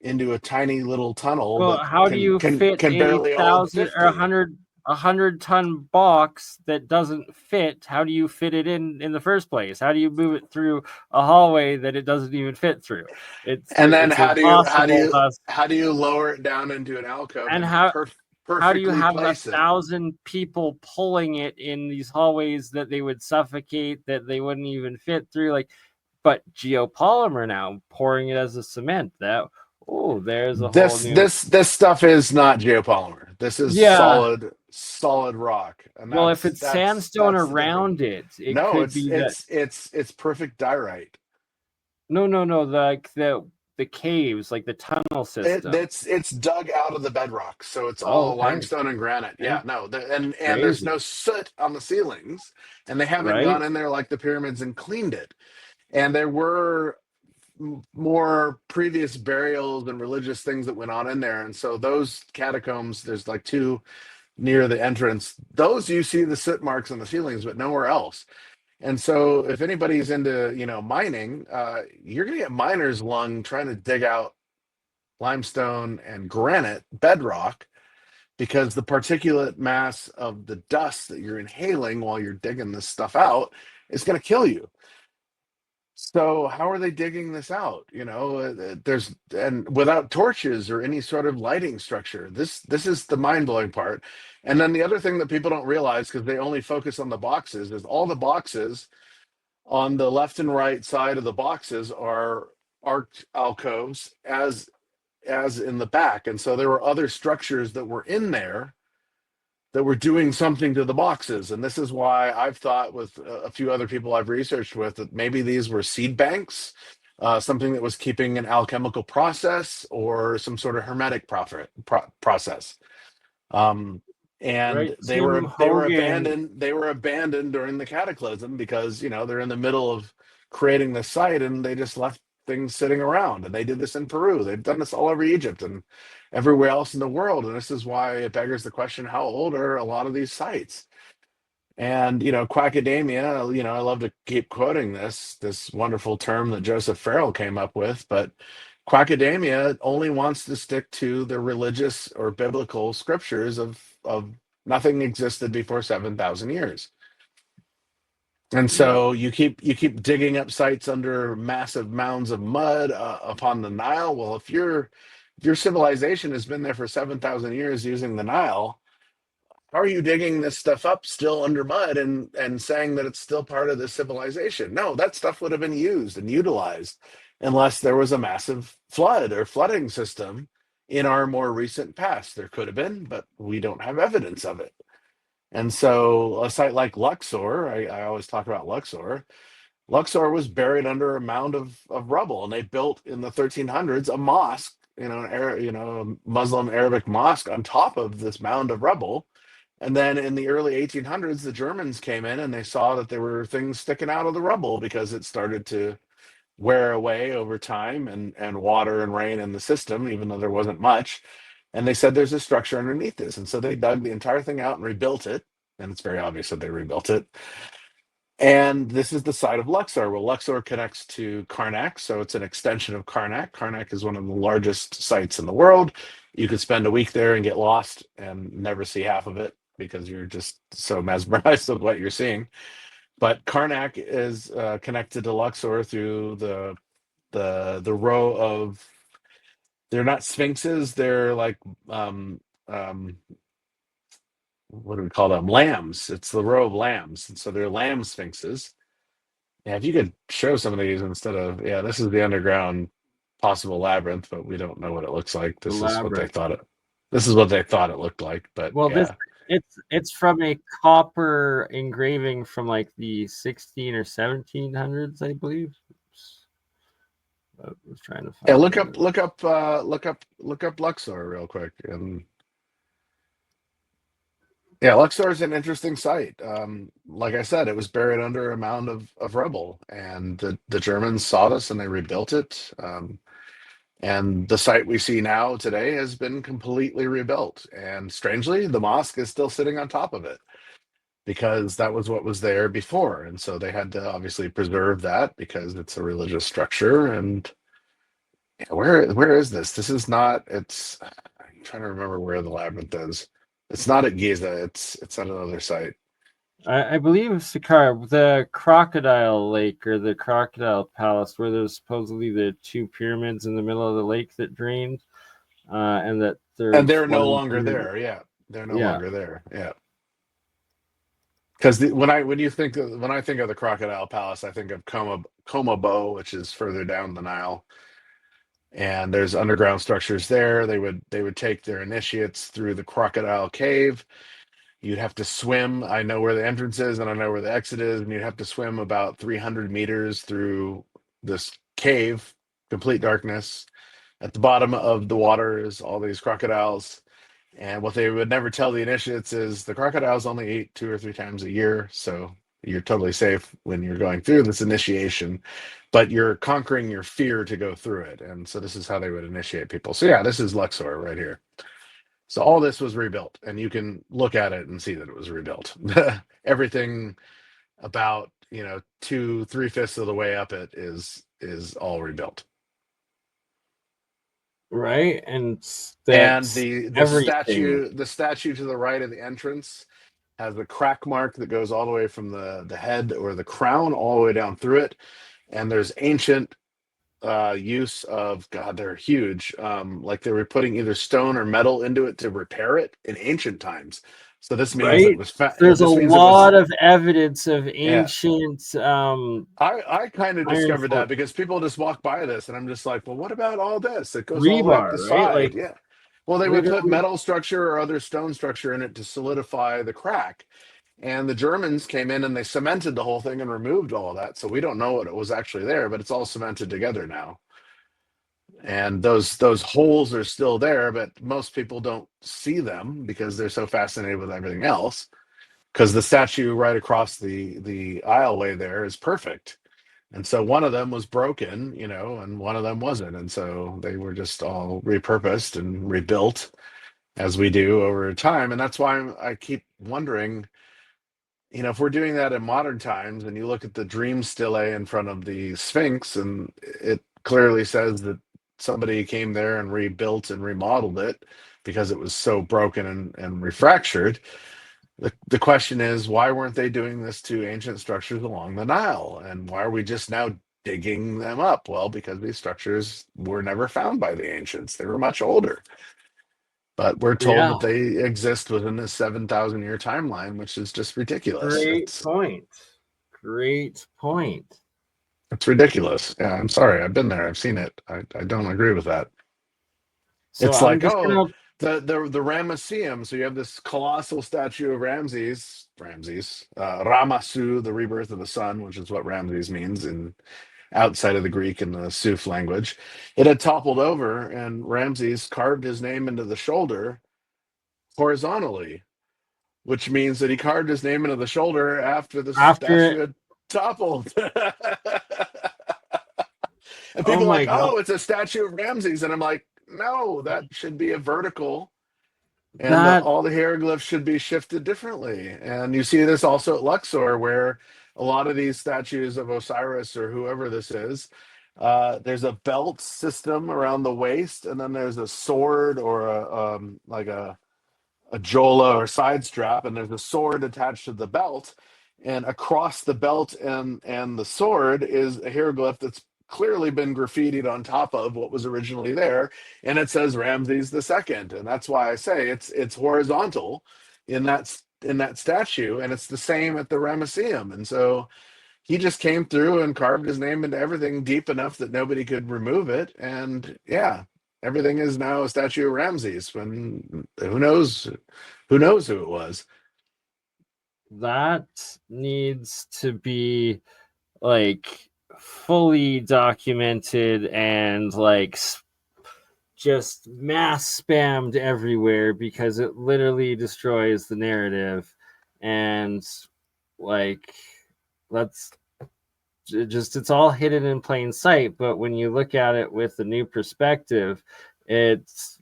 into a tiny little tunnel Well, that how do you fit can a barely hold 1,000 50? or 100-ton box that doesn't fit? How do you fit it in the first place? How do you move it through a hallway that it doesn't even fit through? And then It's impossible. how do you lower it down into an alcove And and how do you perfectly have place it? 1,000 people pulling it in these hallways that they would suffocate, that they wouldn't even fit through? Like, but geopolymer now, pouring it as a cement, there's a whole new. This stuff is not geopolymer. This is Yeah. solid rock, and Well, if it's sandstone that's the difference. around it, it No, could be that. it's perfect diorite. No, like the caves, like the tunnel system. It's dug out of the bedrock, so it's Oh, all okay. limestone and granite. Okay. Yeah, no, and there's no soot on the ceilings, and they haven't Right. gone in there like the pyramids and cleaned it. And there were more previous burials and religious things that went on in there, and so those catacombs, there's like 2 near the entrance. Those you see the soot marks on the ceilings, but nowhere else. And so if anybody's into, mining, you're going to get miner's lung trying to dig out limestone and granite bedrock, because the particulate mass of the dust that you're inhaling while you're digging this stuff out is going to kill you. So how are they digging this out? There's, and without torches or any sort of lighting structure. This is the mind-blowing part. And then the other thing that people don't realize, because they only focus on the boxes, is all the boxes on the left and right side of the boxes are arched alcoves as in the back. And so there were other structures that were in there that were doing something to the boxes. And this is why I've thought, with a few other people I've researched with, that maybe these were seed banks, something that was keeping an alchemical process or some sort of hermetic process. And Right. they were Hogan. they were abandoned during the cataclysm because they're in the middle of creating the site, and they just left things sitting around. And they did this in Peru. They've done this all over Egypt and everywhere else in the world. And this is why it beggars the question, how old are a lot of these sites? And quackademia, I love to keep quoting this wonderful term that Joseph Farrell came up with, but quackademia only wants to stick to the religious or biblical scriptures of nothing existed before 7,000 years. And so you keep digging up sites under massive mounds of mud upon the Nile. Well, if your civilization has been there for 7,000 years using the Nile, how are you digging this stuff up still under mud and saying that it's still part of the civilization? No, that stuff would have been used and utilized unless there was a massive flood or flooding system in our more recent past. There could have been, but we don't have evidence of it. And so a site like Luxor, I always talk about Luxor. Luxor was buried under a mound of rubble, and they built in the 1300s a mosque, a Muslim Arabic mosque on top of this mound of rubble. And then in the early 1800s, the Germans came in and they saw that there were things sticking out of the rubble because it started to wear away over time, and water and rain in the system, even though there wasn't much. And they said there's a structure underneath this. And so they dug the entire thing out and rebuilt it. And it's very obvious that they rebuilt it. And this is the site of Luxor. Well, Luxor connects to Karnak, so it's an extension of Karnak. Karnak is one of the largest sites in the world. You could spend a week there and get lost and never see half of it because you're just so mesmerized with what you're seeing. But Karnak is connected to Luxor through the row of, they're not sphinxes, they're like what do we call them? Lambs. It's the row of lambs. And so they're lamb sphinxes. Yeah, if you could show some of these instead of, yeah, this is the underground possible labyrinth, but we don't know what it looks like. This is what they thought it looked like. But Well, yeah. it's from a copper engraving from like the 16 or 1700s, I believe. I was trying to find Look up Luxor real quick. And yeah, Luxor is an interesting site. Like I said, it was buried under a mound of rubble, and the Germans saw this and they rebuilt it. And the site we see now today has been completely rebuilt. And strangely, the mosque is still sitting on top of it because that was what was there before. And so they had to obviously preserve that because it's a religious structure. And yeah, where is this? This is not, it's, I'm trying to remember where the labyrinth is. It's not at Giza, it's at another site. I believe Sakar, the Crocodile Lake or the Crocodile Palace, where there's supposedly the two pyramids in the middle of the lake that drained, and that They're no longer there. Yeah, they're no longer there. Yeah, because when I think of the Crocodile Palace, I think of Komabo, which is further down the Nile, and there's underground structures there. They would take their initiates through the Crocodile Cave. You'd have to swim. I know where the entrance is and I know where the exit is, and you'd have to swim about 300 meters through this cave, complete darkness. At the bottom of the water is all these crocodiles. And what they would never tell the initiates is the crocodiles only eat 2 or 3 times a year. So you're totally safe when you're going through this initiation, but you're conquering your fear to go through it. And so this is how they would initiate people. So yeah, this is Luxor right here. So all this was rebuilt, and you can look at it and see that it was rebuilt. Everything about 2-3/5 of the way up it is all rebuilt. Right, and the statue to the right of the entrance has a crack mark that goes all the way from the head or the crown all the way down through it, and there's ancient use of, God, they're huge, like they were putting either stone or metal into it to repair it in ancient times. So this means it was there's a lot of evidence of ancient I kind of discovered that because people just walk by this and I'm just like, well, what about all this? It goes rebar, all the way up the side. Like, yeah. Well, they would put metal structure or other stone structure in it to solidify the crack. And the Germans came in and they cemented the whole thing and removed all of that. So we don't know what was actually there, but it's all cemented together now. And those holes are still there, but most people don't see them because they're so fascinated with everything else. Because the statue right across the aisleway there is perfect. And so one of them was broken, and one of them wasn't. And so they were just all repurposed and rebuilt as we do over time. And that's why I keep wondering, if we're doing that in modern times and you look at the dream stele in front of the Sphinx, and it clearly says that somebody came there and rebuilt and remodeled it because it was so broken and refractured. The question is, why weren't they doing this to ancient structures along the Nile? And why are we just now digging them up? Well, because these structures were never found by the ancients. They were much older. But we're told that they exist within a 7,000-year timeline, which is just ridiculous. Great point. It's ridiculous. Yeah, I'm sorry. I've been there. I've seen it. I don't agree with that. So it's like, the Ramesseum. So you have this colossal statue of Ramses, Ramasu, the rebirth of the sun, which is what Ramses means in outside of the Greek and the Suf language. It had toppled over, and Ramses carved his name into the shoulder horizontally, which means that he carved his name into the shoulder after the statue had toppled. And people are like, oh, it's a statue of Ramses. And I'm like, no, that should be a vertical. And all the hieroglyphs should be shifted differently. And you see this also at Luxor, where a lot of these statues of Osiris or whoever this is, there's a belt system around the waist, and then there's a sword or like a jola or side strap, and there's a sword attached to the belt, and across the belt and the sword is a hieroglyph that's clearly been graffitied on top of what was originally there, and it says Ramses II, and that's why I say it's horizontal in that statue, and it's the same at the Ramesseum. And so he just came through and carved his name into everything deep enough that nobody could remove it, and yeah, everything is now a statue of Ramses. When who knows who it was. That needs to be like fully documented and like just mass spammed everywhere, because it literally destroys the narrative. And like, let's just, it's all hidden in plain sight, but when you look at it with a new perspective, it's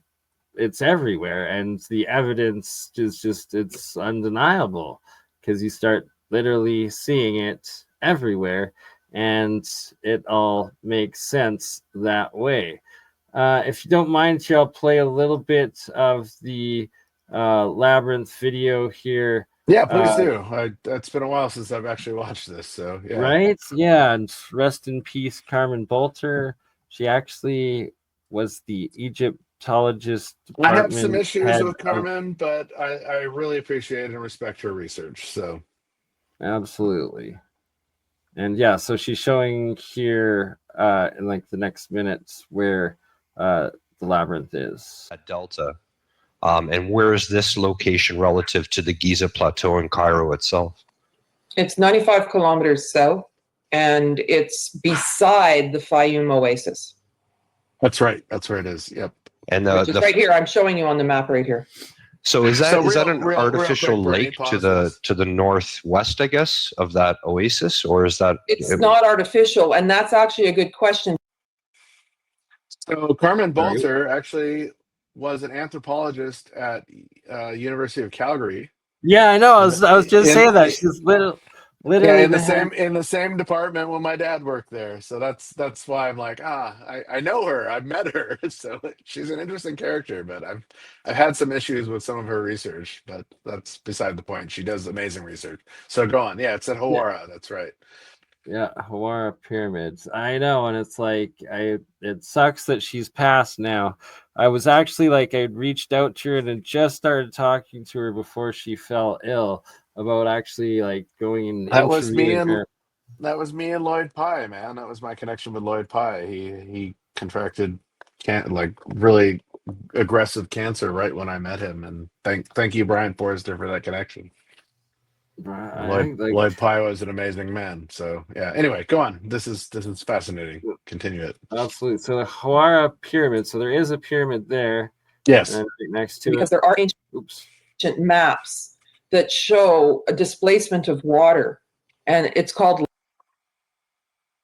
everywhere, and the evidence is just, it's undeniable, because you start literally seeing it everywhere, and it all makes sense that way. If you don't mind, here, I'll play a little bit of the Labyrinth video here. Yeah, please do. It's been a while since I've actually watched this, so yeah. Right? Yeah, and rest in peace, Carmen Bolter. She actually was the Egyptologist I department. have some issues head with Carmen, but I really appreciate and respect her research. So absolutely. And yeah, so she's showing here in like the next minutes where the labyrinth is. At Delta. And where is this location relative to the Giza Plateau in Cairo itself? It's 95 kilometers south, and it's beside the Fayum Oasis. that's right. That's where it is. Yep. And Which is right here. I'm showing you on the map right here. So is that an real artificial quick, lake Bernie, to the northwest, I guess, of that oasis, or is that? It's not artificial, and that's actually a good question. So Carmen Bolter actually was an anthropologist at University of Calgary. Yeah, I know. I was just saying that she's literally in the same department when my dad worked there. So that's why I'm like, I know her. I've met her. So she's an interesting character, but I've had some issues with some of her research, but that's beside the point. She does amazing research. So go on. Yeah, it's at Hawara. Yeah. That's right. Yeah, Hawara pyramids. I know, and it's like it sucks that she's passed now. I was actually like, I reached out to her and had just started talking to her before she fell ill about actually like going and that was me and Lloyd Pye, man. That was my connection with Lloyd Pye. He contracted really aggressive cancer right when I met him, and thank you, Brian Forrester, for that connection. Lloyd Pye was an amazing man. So yeah. Anyway, go on. This is fascinating. Continue it. Absolutely. So the Hawara pyramid. So there is a pyramid there. Yes. And next to because there are ancient maps that show a displacement of water, and it's called.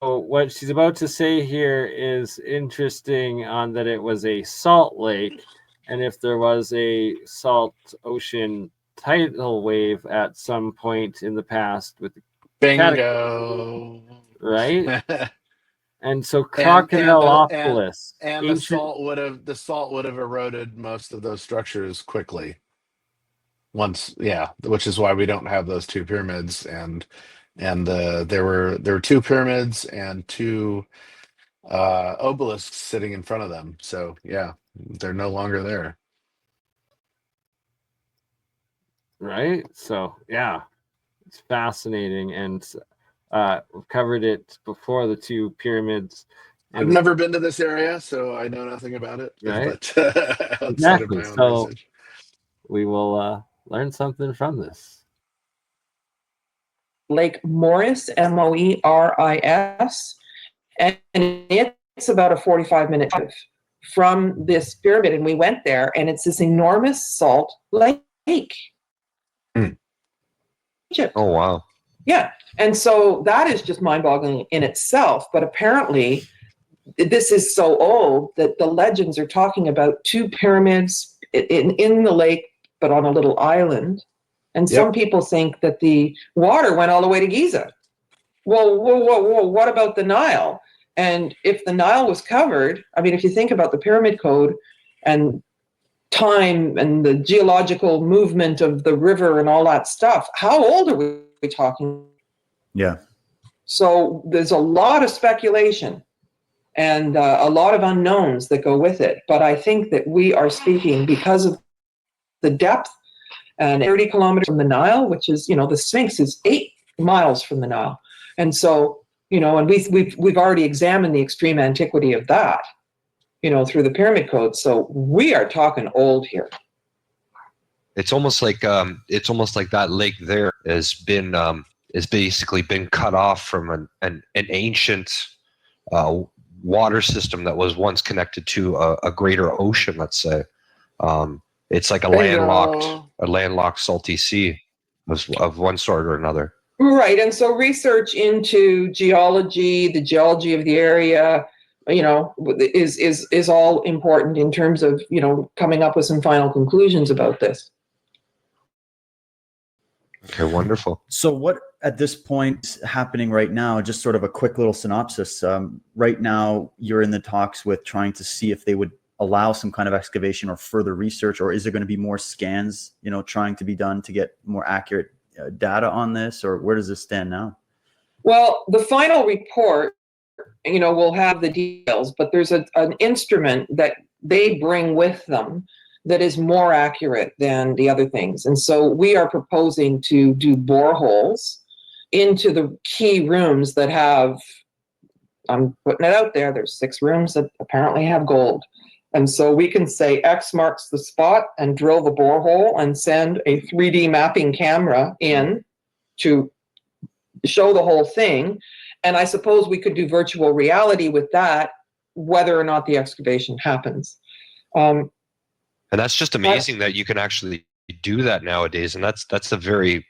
So what she's about to say here is interesting, on that it was a salt lake, and if there was a salt ocean tidal wave at some point in the past with the bingo, right? And so Crocodilopolis, and the salt would have eroded most of those structures quickly. Once, yeah, which is why we don't have those two pyramids, and there were two pyramids and two obelisks sitting in front of them. So yeah, they're no longer there. Right. So yeah, it's fascinating, and we've covered it before, the two pyramids. I've never been to this area, so I know nothing about it. Right. But Exactly. So we will learn something from this. Lake Moeris, Moeris, and it's about a 45-minute drive from this pyramid, and we went there, and it's this enormous salt lake. Egypt. Oh wow. Yeah, and so that is just mind-boggling in itself, but apparently this is so old that the legends are talking about two pyramids in the lake, but on a little island. And some people think that the water went all the way to Giza. Well, whoa, what about the Nile? And if the Nile was covered, I mean, if you think about the Pyramid Code and time and the geological movement of the river and all that stuff, how old are we talking? Yeah. So there's a lot of speculation and a lot of unknowns that go with it. But I think that we are speaking because of the depth and 30 kilometers from the Nile, which is, the Sphinx is 8 miles from the Nile. And so, and we've already examined the extreme antiquity of that, through the Pyramid Code. So we are talking old here. It's almost like that lake there has basically been cut off from an ancient water system that was once connected to a greater ocean. Let's say it's like a landlocked salty sea of one sort or another. Right, and so research into geology, the geology of the area, is all important in terms of coming up with some final conclusions about this. Okay, wonderful. So what at this point is happening right now, just sort of a quick little synopsis. Right now, you're in the talks with trying to see if they would allow some kind of excavation or further research, or is there going to be more scans, trying to be done to get more accurate data on this, or where does this stand now? Well, the final report, will have the details, but there's an instrument that they bring with them that is more accurate than the other things. And so we are proposing to do boreholes into the key rooms that have, I'm putting it out there, there's 6 rooms that apparently have gold. And so we can say X marks the spot and drill the borehole and send a 3D mapping camera in to show the whole thing. And I suppose we could do virtual reality with that, whether or not the excavation happens. And that's just amazing that you can actually do that nowadays. And that's a very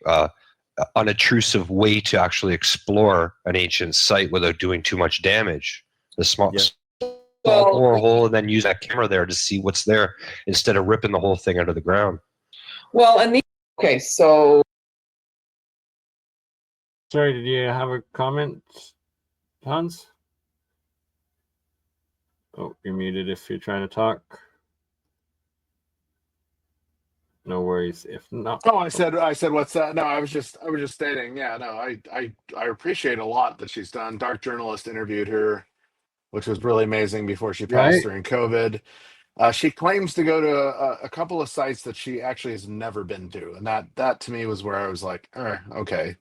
unobtrusive way to actually explore an ancient site without doing too much damage. The small borehole, and then use that camera there to see what's there instead of ripping the whole thing out of the ground. Well, and okay, so. Sorry, did you have a comment, Hans? Oh, you're muted if you're trying to talk. No worries. If not, I said what's that? No, I was just stating. Yeah, no, I appreciate a lot that she's done. Dark Journalist interviewed her, which was really amazing before she passed during COVID. She claims to go to a couple of sites that she actually has never been to, and that to me was where I was like, okay.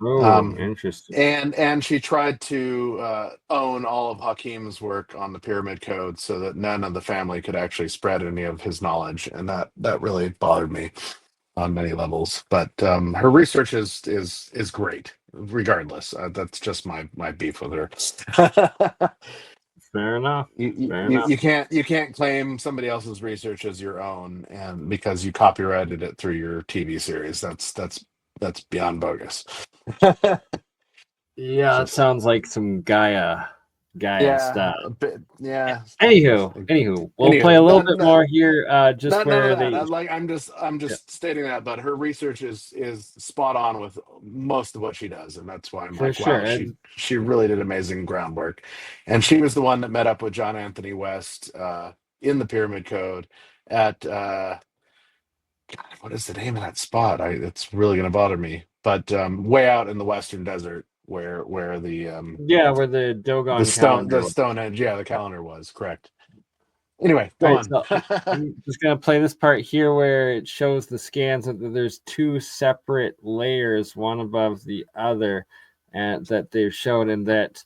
Oh, interesting. And she tried to own all of Hakim's work on the Pyramid Code so that none of the family could actually spread any of his knowledge, and that really bothered me on many levels. But her research is great, regardless. That's just my beef with her. Fair enough. You can't claim somebody else's research as your own, and because you copyrighted it through your TV series, that's beyond bogus. Yeah, that sounds like some Gaia stuff. Yeah. Anywho, we'll play a little bit more here. Just where they. I'm just stating that, but her research is spot on with most of what she does, and that's why I'm like, wow, she really did amazing groundwork, and she was the one that met up with John Anthony West in the Pyramid Code at God, what is the name of that spot? It's really going to bother me, but way out in the Western Desert where the where the Dogon Stonehenge, the calendar was correct. Anyway, go on. So I'm just gonna play this part here where it shows the scans that there's 2 separate layers, one above the other, and that they've shown, and that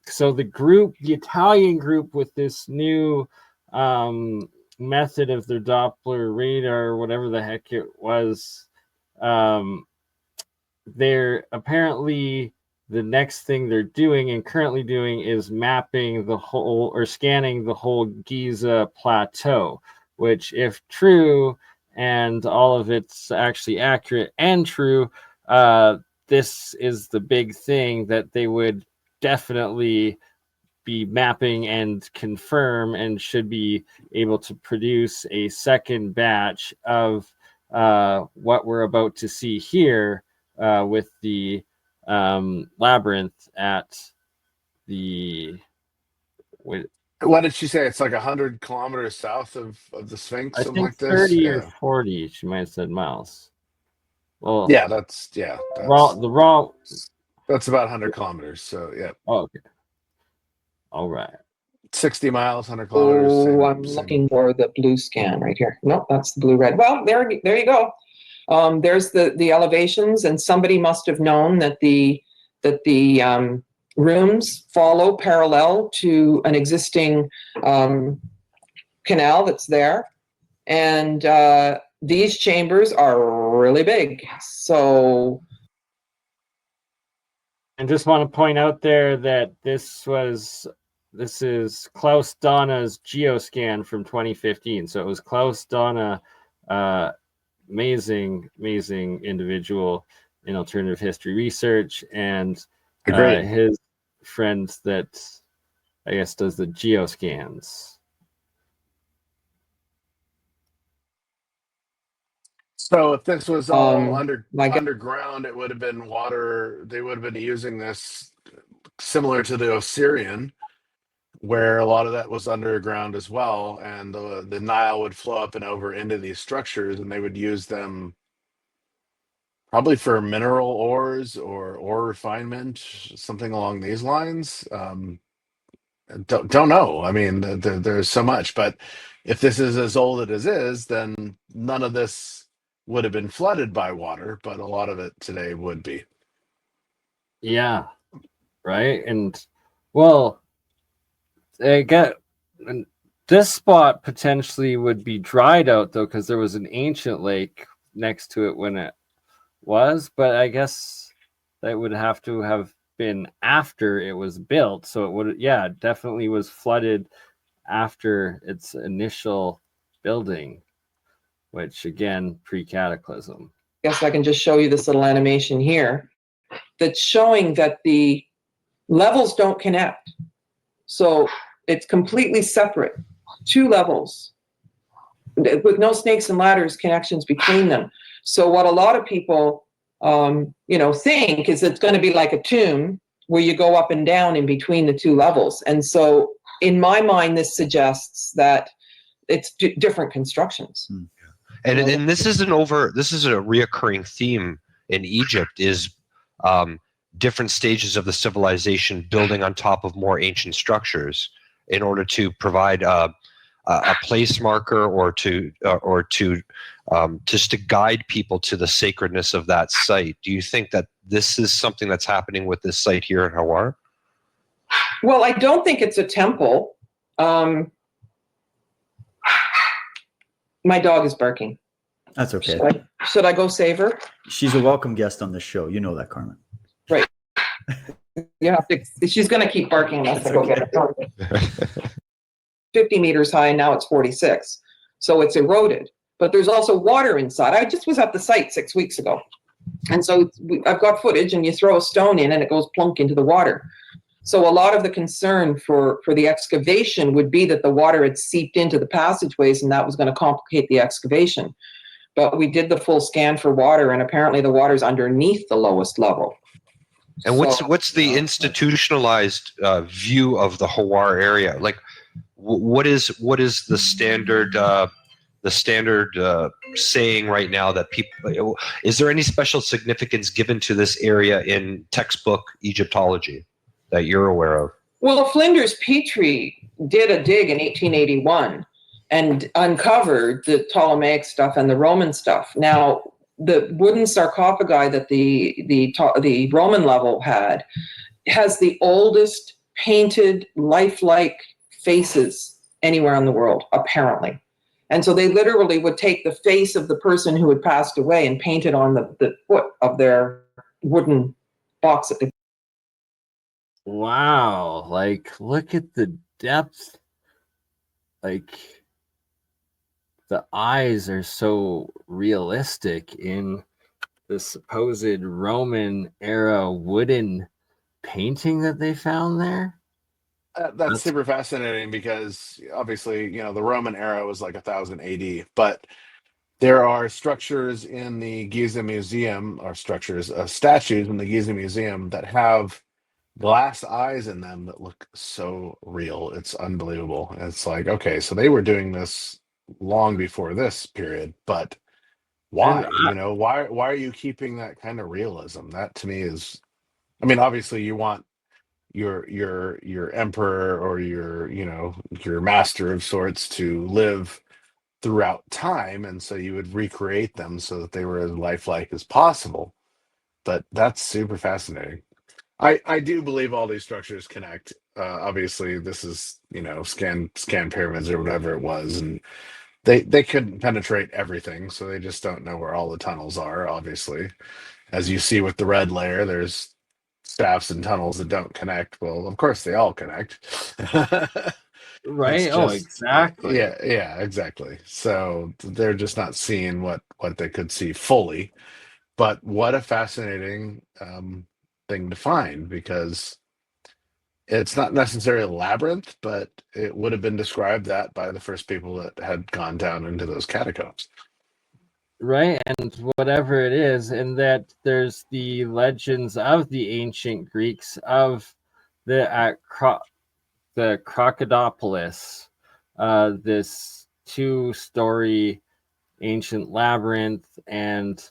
so the Italian group with this new method of their Doppler radar, or whatever the heck it was, they're apparently the next thing they're doing and currently doing is mapping the whole, or scanning the whole Giza plateau, which, if true and all of it's actually accurate and true, this is the big thing that they would definitely be mapping and confirm, and should be able to produce a second batch of what we're about to see here with the labyrinth at the. What did she say? It's like 100 kilometers south of the Sphinx, I something think like this. 30 or Yeah, 40. She might have said miles. Well, yeah, wrong. that's about 100 kilometers. So yeah, Oh, okay. All right. 60 miles, 100 kilometers. Oh, I'm looking for the blue scan right here. Nope, that's the blue red. Well, there you go. There's the elevations, and somebody must have known that the rooms follow parallel to an existing canal that's there, and these chambers are really big. So, I just want to point out there that this is Klaus Donna's geoscan from 2015. So it was Klaus Donna, amazing individual in alternative history research, and his friend that I guess does the geoscans. So if this was all underground, it would have been water. They would have been using this similar to the Osirian, where a lot of that was underground as well, and the Nile would flow up and over into these structures, and they would use them probably for mineral ores or ore refinement, something along these lines. Don't know. I mean, there's so much, but if this is as old as it is, then none of this would have been flooded by water, but a lot of it today would be. Yeah, right. And well, and this spot potentially would be dried out though, because there was an ancient lake next to it when it was, but I guess that would have to have been after it was built. So it would, definitely was flooded after its initial building, which again, pre-cataclysm. I guess I can just show you this little animation here that's showing that the levels don't connect. So it's completely separate, 2 levels with no snakes and ladders connections between them. So what a lot of people, think is it's going to be like a tomb where you go up and down in between the 2 levels. And so in my mind, this suggests that it's different constructions. And this is a reoccurring theme in Egypt is different stages of the civilization building on top of more ancient structures in order to provide a place marker or just to guide people to the sacredness of that site. Do you think that this is something that's happening with this site here in Hawar? Well, I don't think it's a temple. My dog is barking. That's okay. Should I go save her? She's a welcome guest on this show. You know that, Carmen. Right. You have to. She's going to keep barking unless I go get her. 50 meters high, and now it's 46. So it's eroded. But there's also water inside. I just was at the site 6 weeks ago. And so I've got footage, and you throw a stone in and it goes plunk into the water. So a lot of the concern for the excavation would be that the water had seeped into the passageways, and that was going to complicate the excavation. But we did the full scan for water, and apparently the water's underneath the lowest level. And what's the institutionalized view of the Hawar area? Like, what is the standard saying right now that people? Is there any special significance given to this area in textbook Egyptology that you're aware of? Well, Flinders Petrie did a dig in 1881 and uncovered the Ptolemaic stuff and the Roman stuff. Now, the wooden sarcophagi that the Roman level has the oldest painted lifelike faces anywhere in the world, apparently. And so they literally would take the face of the person who had passed away and paint it on the foot of their wooden box that they. Wow, like look at the depth. Like the eyes are so realistic in the supposed Roman era wooden painting that they found there. That's super fascinating because obviously, the Roman era was like 1000 AD, but There are structures in the Giza Museum, or statues in the Giza Museum that have glass eyes in them that look so real. It's unbelievable. It's like, okay, so they were doing this long before this period, but And why? Why are you keeping that kind of realism? That to me is, I mean, obviously you want your emperor or your master of sorts to live throughout time, and so you would recreate them so that they were as lifelike as possible. But that's super fascinating. I do believe all these structures connect. Obviously, this is scan pyramids or whatever it was, and they couldn't penetrate everything, so they just don't know where all the tunnels are. Obviously, as you see with the red layer, there's shafts and tunnels that don't connect. Well, of course they all connect. It's right. Oh, just exactly. yeah, exactly. So they're just not seeing what they could see fully. But what a fascinating thing to find, because it's not necessarily a labyrinth, but it would have been described that by the first people that had gone down into those catacombs. Right, and whatever it is, and that there's the legends of the ancient Greeks of the the Crocodipolis, this 2-story ancient labyrinth, and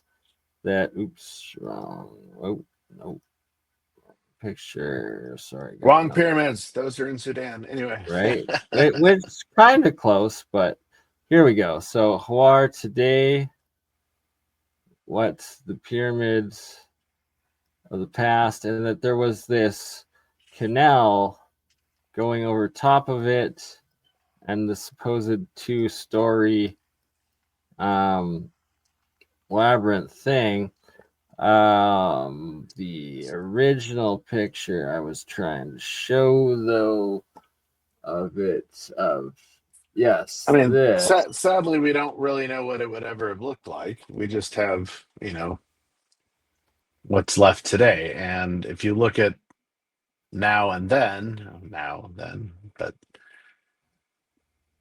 that oh no picture. Sorry, got Wrong another. pyramids. Those are in Sudan. Anyway. Right, which is kind of close, but here we go. So Hawar today. What's the pyramids of the past, and that there was this canal going over top of it, and the supposed 2-story labyrinth thing. The original picture I was trying to show, though, yes, I mean, this. sadly, we don't really know what it would ever have looked like. We just have, what's left today. And if you look at now and then, but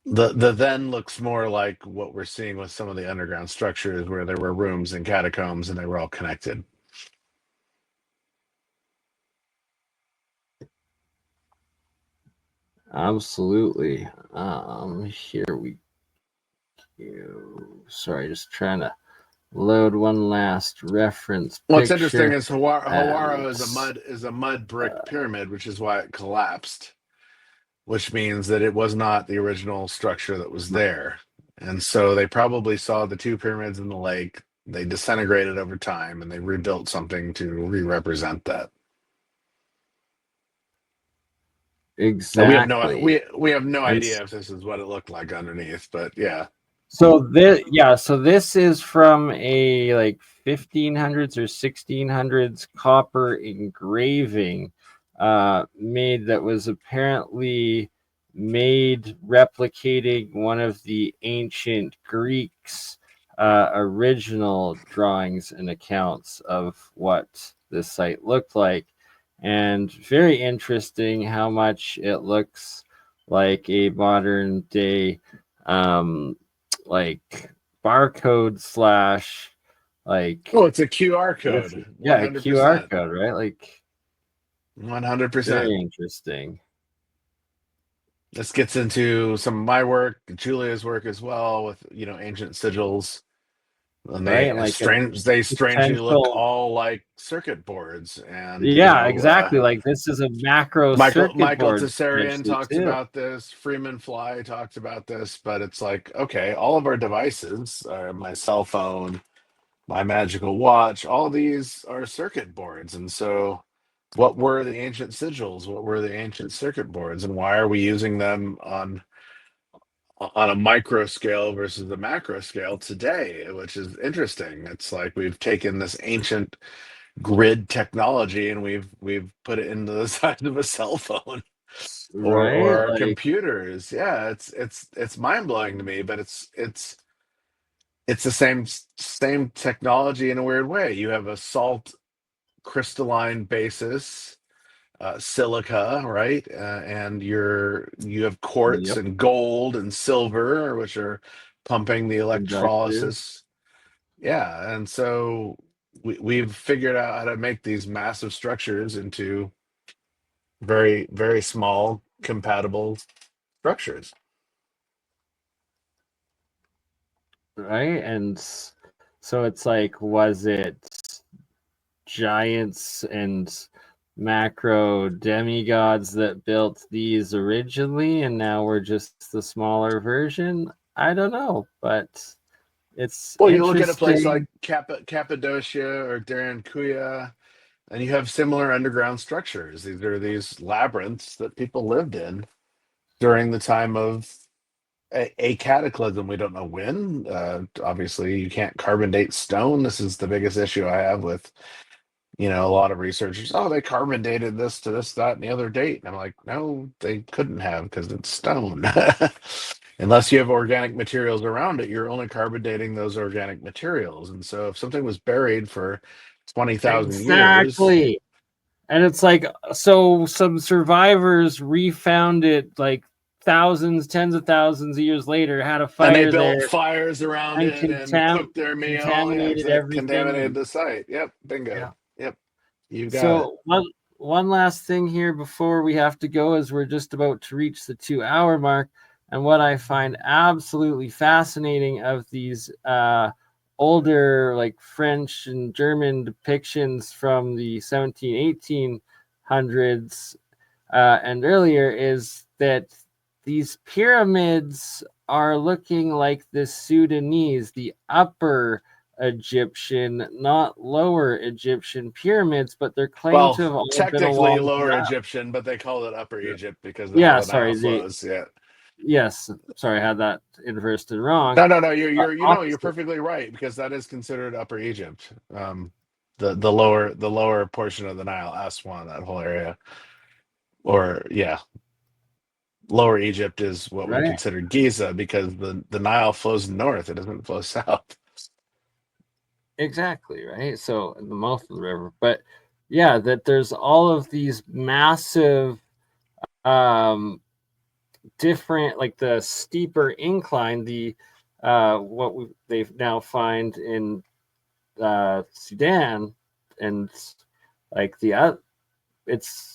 the then looks more like what we're seeing with some of the underground structures where there were rooms and catacombs and they were all connected. Absolutely. Here we go. Sorry, just trying to load one last reference What's picture. interesting is Hawara And, is a mud brick pyramid, which is why it collapsed, which means that it was not the original structure that was there. And so they probably saw the two pyramids in the lake, they disintegrated over time, and they rebuilt something to re-represent that. exactly. We have no And idea if this is what it looked like underneath, but yeah. so this is from a like 1500s or 1600s copper engraving made, that was apparently made replicating one of the ancient Greeks original drawings and accounts of what this site looked like. And very interesting how much it looks like a modern day like barcode slash like Oh, it's a QR code. a QR code, right? Like 100%. very interesting. This gets into some of my work, Julia's work as well, with ancient sigils. And Right, like they strangely look potential. all like circuit boards. And Yeah, exactly. Like this is a macro Michael circuit board Tessarian potentially talks too. about this. Freeman Fly talks about this. But it's like, okay, all of our devices, my cell phone, my magical watch, all these are circuit boards. And so what were the ancient sigils? What were the ancient circuit boards? And why are we using them on a micro scale versus the macro scale today, which is interesting. It's like we've taken this ancient grid technology and we've put it into the size of a cell phone Right? or our Like computers. Yeah, it's mind-blowing to me, but it's the same technology in a weird way. You have a salt crystalline basis, silica, right? And you have quartz yep. and gold and silver, which are pumping the Conductive. electrolysis. Yeah, and so we've figured out how to make these massive structures into very, very small, compatible structures. Right? And so it's like, was it giants and macro demigods that built these originally, and now we're just the smaller version? I don't know, but it's Well, you look at a place like interesting. Cappadocia or Kuya, and you have similar underground structures. These are these labyrinths that people lived in during the time of a cataclysm. We don't know when. Obviously, you can't carbon date stone. This is the biggest issue I have with, a lot of researchers. Oh, they carbon dated this to this, that, and the other date. And I'm like, no, they couldn't have, because it's stone. Unless you have organic materials around it, you're only carbon dating those organic materials. And so if something was buried for 20,000 years, Exactly. And it's like, so some survivors refound it like tens of thousands of years later, had a and they fire built there fires around and it and cooked their meal. Yeah, contaminated exactly. everything. Contaminated the site. Yep. Bingo. Yeah. Yep. You got it. So one last thing here before we have to go, as we're just about to reach the 2-hour mark. And what I find absolutely fascinating of these older, like French and German depictions from the 1800s and earlier, is that these pyramids are looking like the Sudanese, the upper Egyptian, not lower Egyptian pyramids, but they're claimed to have all been Technically along lower the Egyptian, but they call it Upper Egypt because of how Yeah, the Nile sorry. flows. Yeah. Yes, sorry, I had that inversed and wrong. No. You're Opposite. perfectly right, because that is considered Upper Egypt. The lower portion of the Nile, Aswan, that whole area, or yeah, Lower Egypt is what we Right. consider Giza, because the Nile flows north; it doesn't flow south. Exactly, right? So in the mouth of the river. But yeah, that there's all of these massive different, like the steeper incline, the they've now find in Sudan, and like it's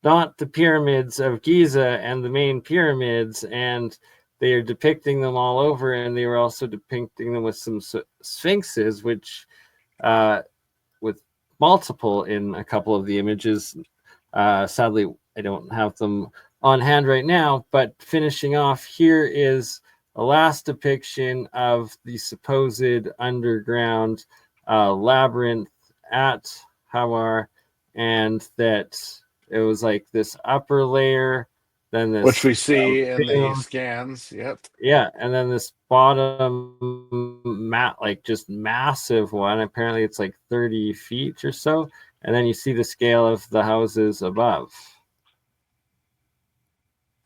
not the pyramids of Giza and the main pyramids, and they are depicting them all over, and they were also depicting them with some sphinxes, which with multiple in a couple of the images. Sadly, I don't have them on hand right now, but finishing off, here is a last depiction of the supposed underground labyrinth at Hawar, and that it was like this upper layer, then this, Which we see in the scans. Yep. Yeah, and then this bottom like just massive one. Apparently, it's like 30 feet or so, and then you see the scale of the houses above.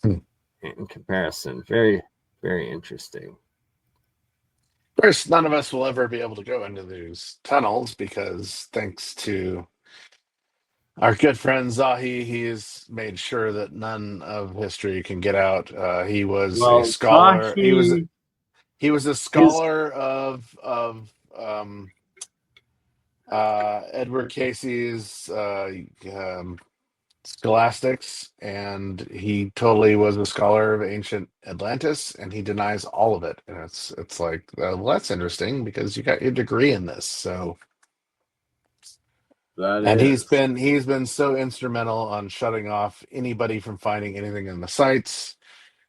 In comparison, very, very interesting. Of course, none of us will ever be able to go into these tunnels, because thanks to our good friend Zahi, he's made sure that none of history can get out. He was a scholar. He was a scholar of Edward Casey's scholastics, and he totally was a scholar of ancient Atlantis, and he denies all of it. And it's like, well, that's interesting, because you got your degree in this. So he's been so instrumental on shutting off anybody from finding anything in the sites.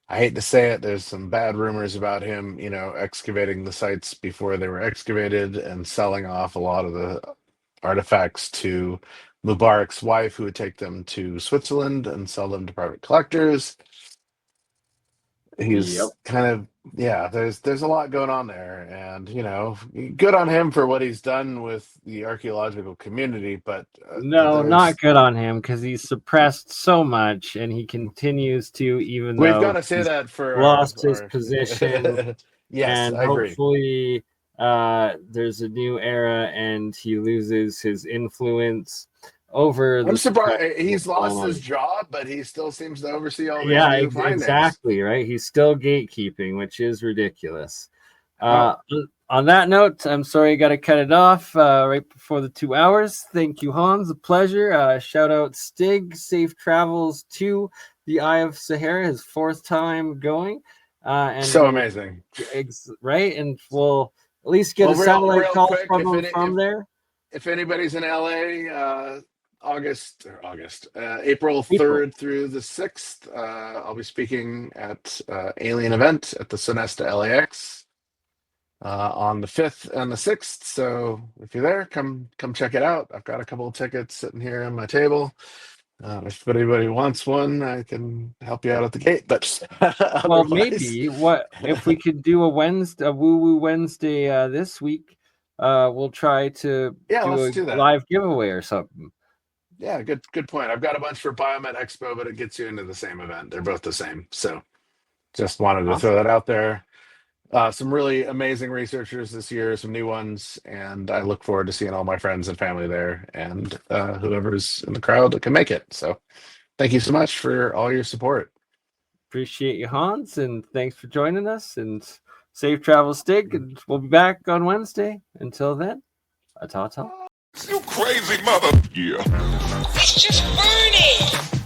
I hate to say it, there's some bad rumors about him, excavating the sites before they were excavated and selling off a lot of the artifacts to Mubarak's wife, who would take them to Switzerland and sell them to private collectors. He's kind of, there's a lot going on there, and good on him for what he's done with the archaeological community, but no, not good on him, because he's suppressed so much, and he continues to, even we've though got to say that for lost his position. Yes, and I agree. Hopefully there's a new era and he loses his influence over I'm surprised he's lost his job, but he still seems to oversee all these new findings. Exactly, right? He's still gatekeeping, which is ridiculous. On that note, I'm sorry I got to cut it off right before the 2 hours. Thank you, Hans. A pleasure. Shout out Stig. Safe travels to the Eye of Sahara, his 4th time going. And So amazing. Right? And we'll at least get a satellite call from him from there. If anybody's in LA, April 3rd through the 6th, I'll be speaking at Alien Event at the Sonesta LAX on the 5th and the 6th. So if you're there, come check it out. I've got a couple of tickets sitting here on my table. If anybody wants one, I can help you out at the gate. But well, maybe what if we could do a Woo Woo Wednesday this week? We'll try to do a live giveaway or something. Yeah, good point. I've got a bunch for Biomed Expo, but it gets you into the same event. They're both the same. So just wanted to throw that out there. Some really amazing researchers this year, some new ones, and I look forward to seeing all my friends and family there and whoever's in the crowd that can make it. So thank you so much for all your support. Appreciate you, Hans, and thanks for joining us, and safe travel, Stig, and we'll be back on Wednesday. Until then, ta-ta. You crazy mother. Yeah. It's just BurnEye.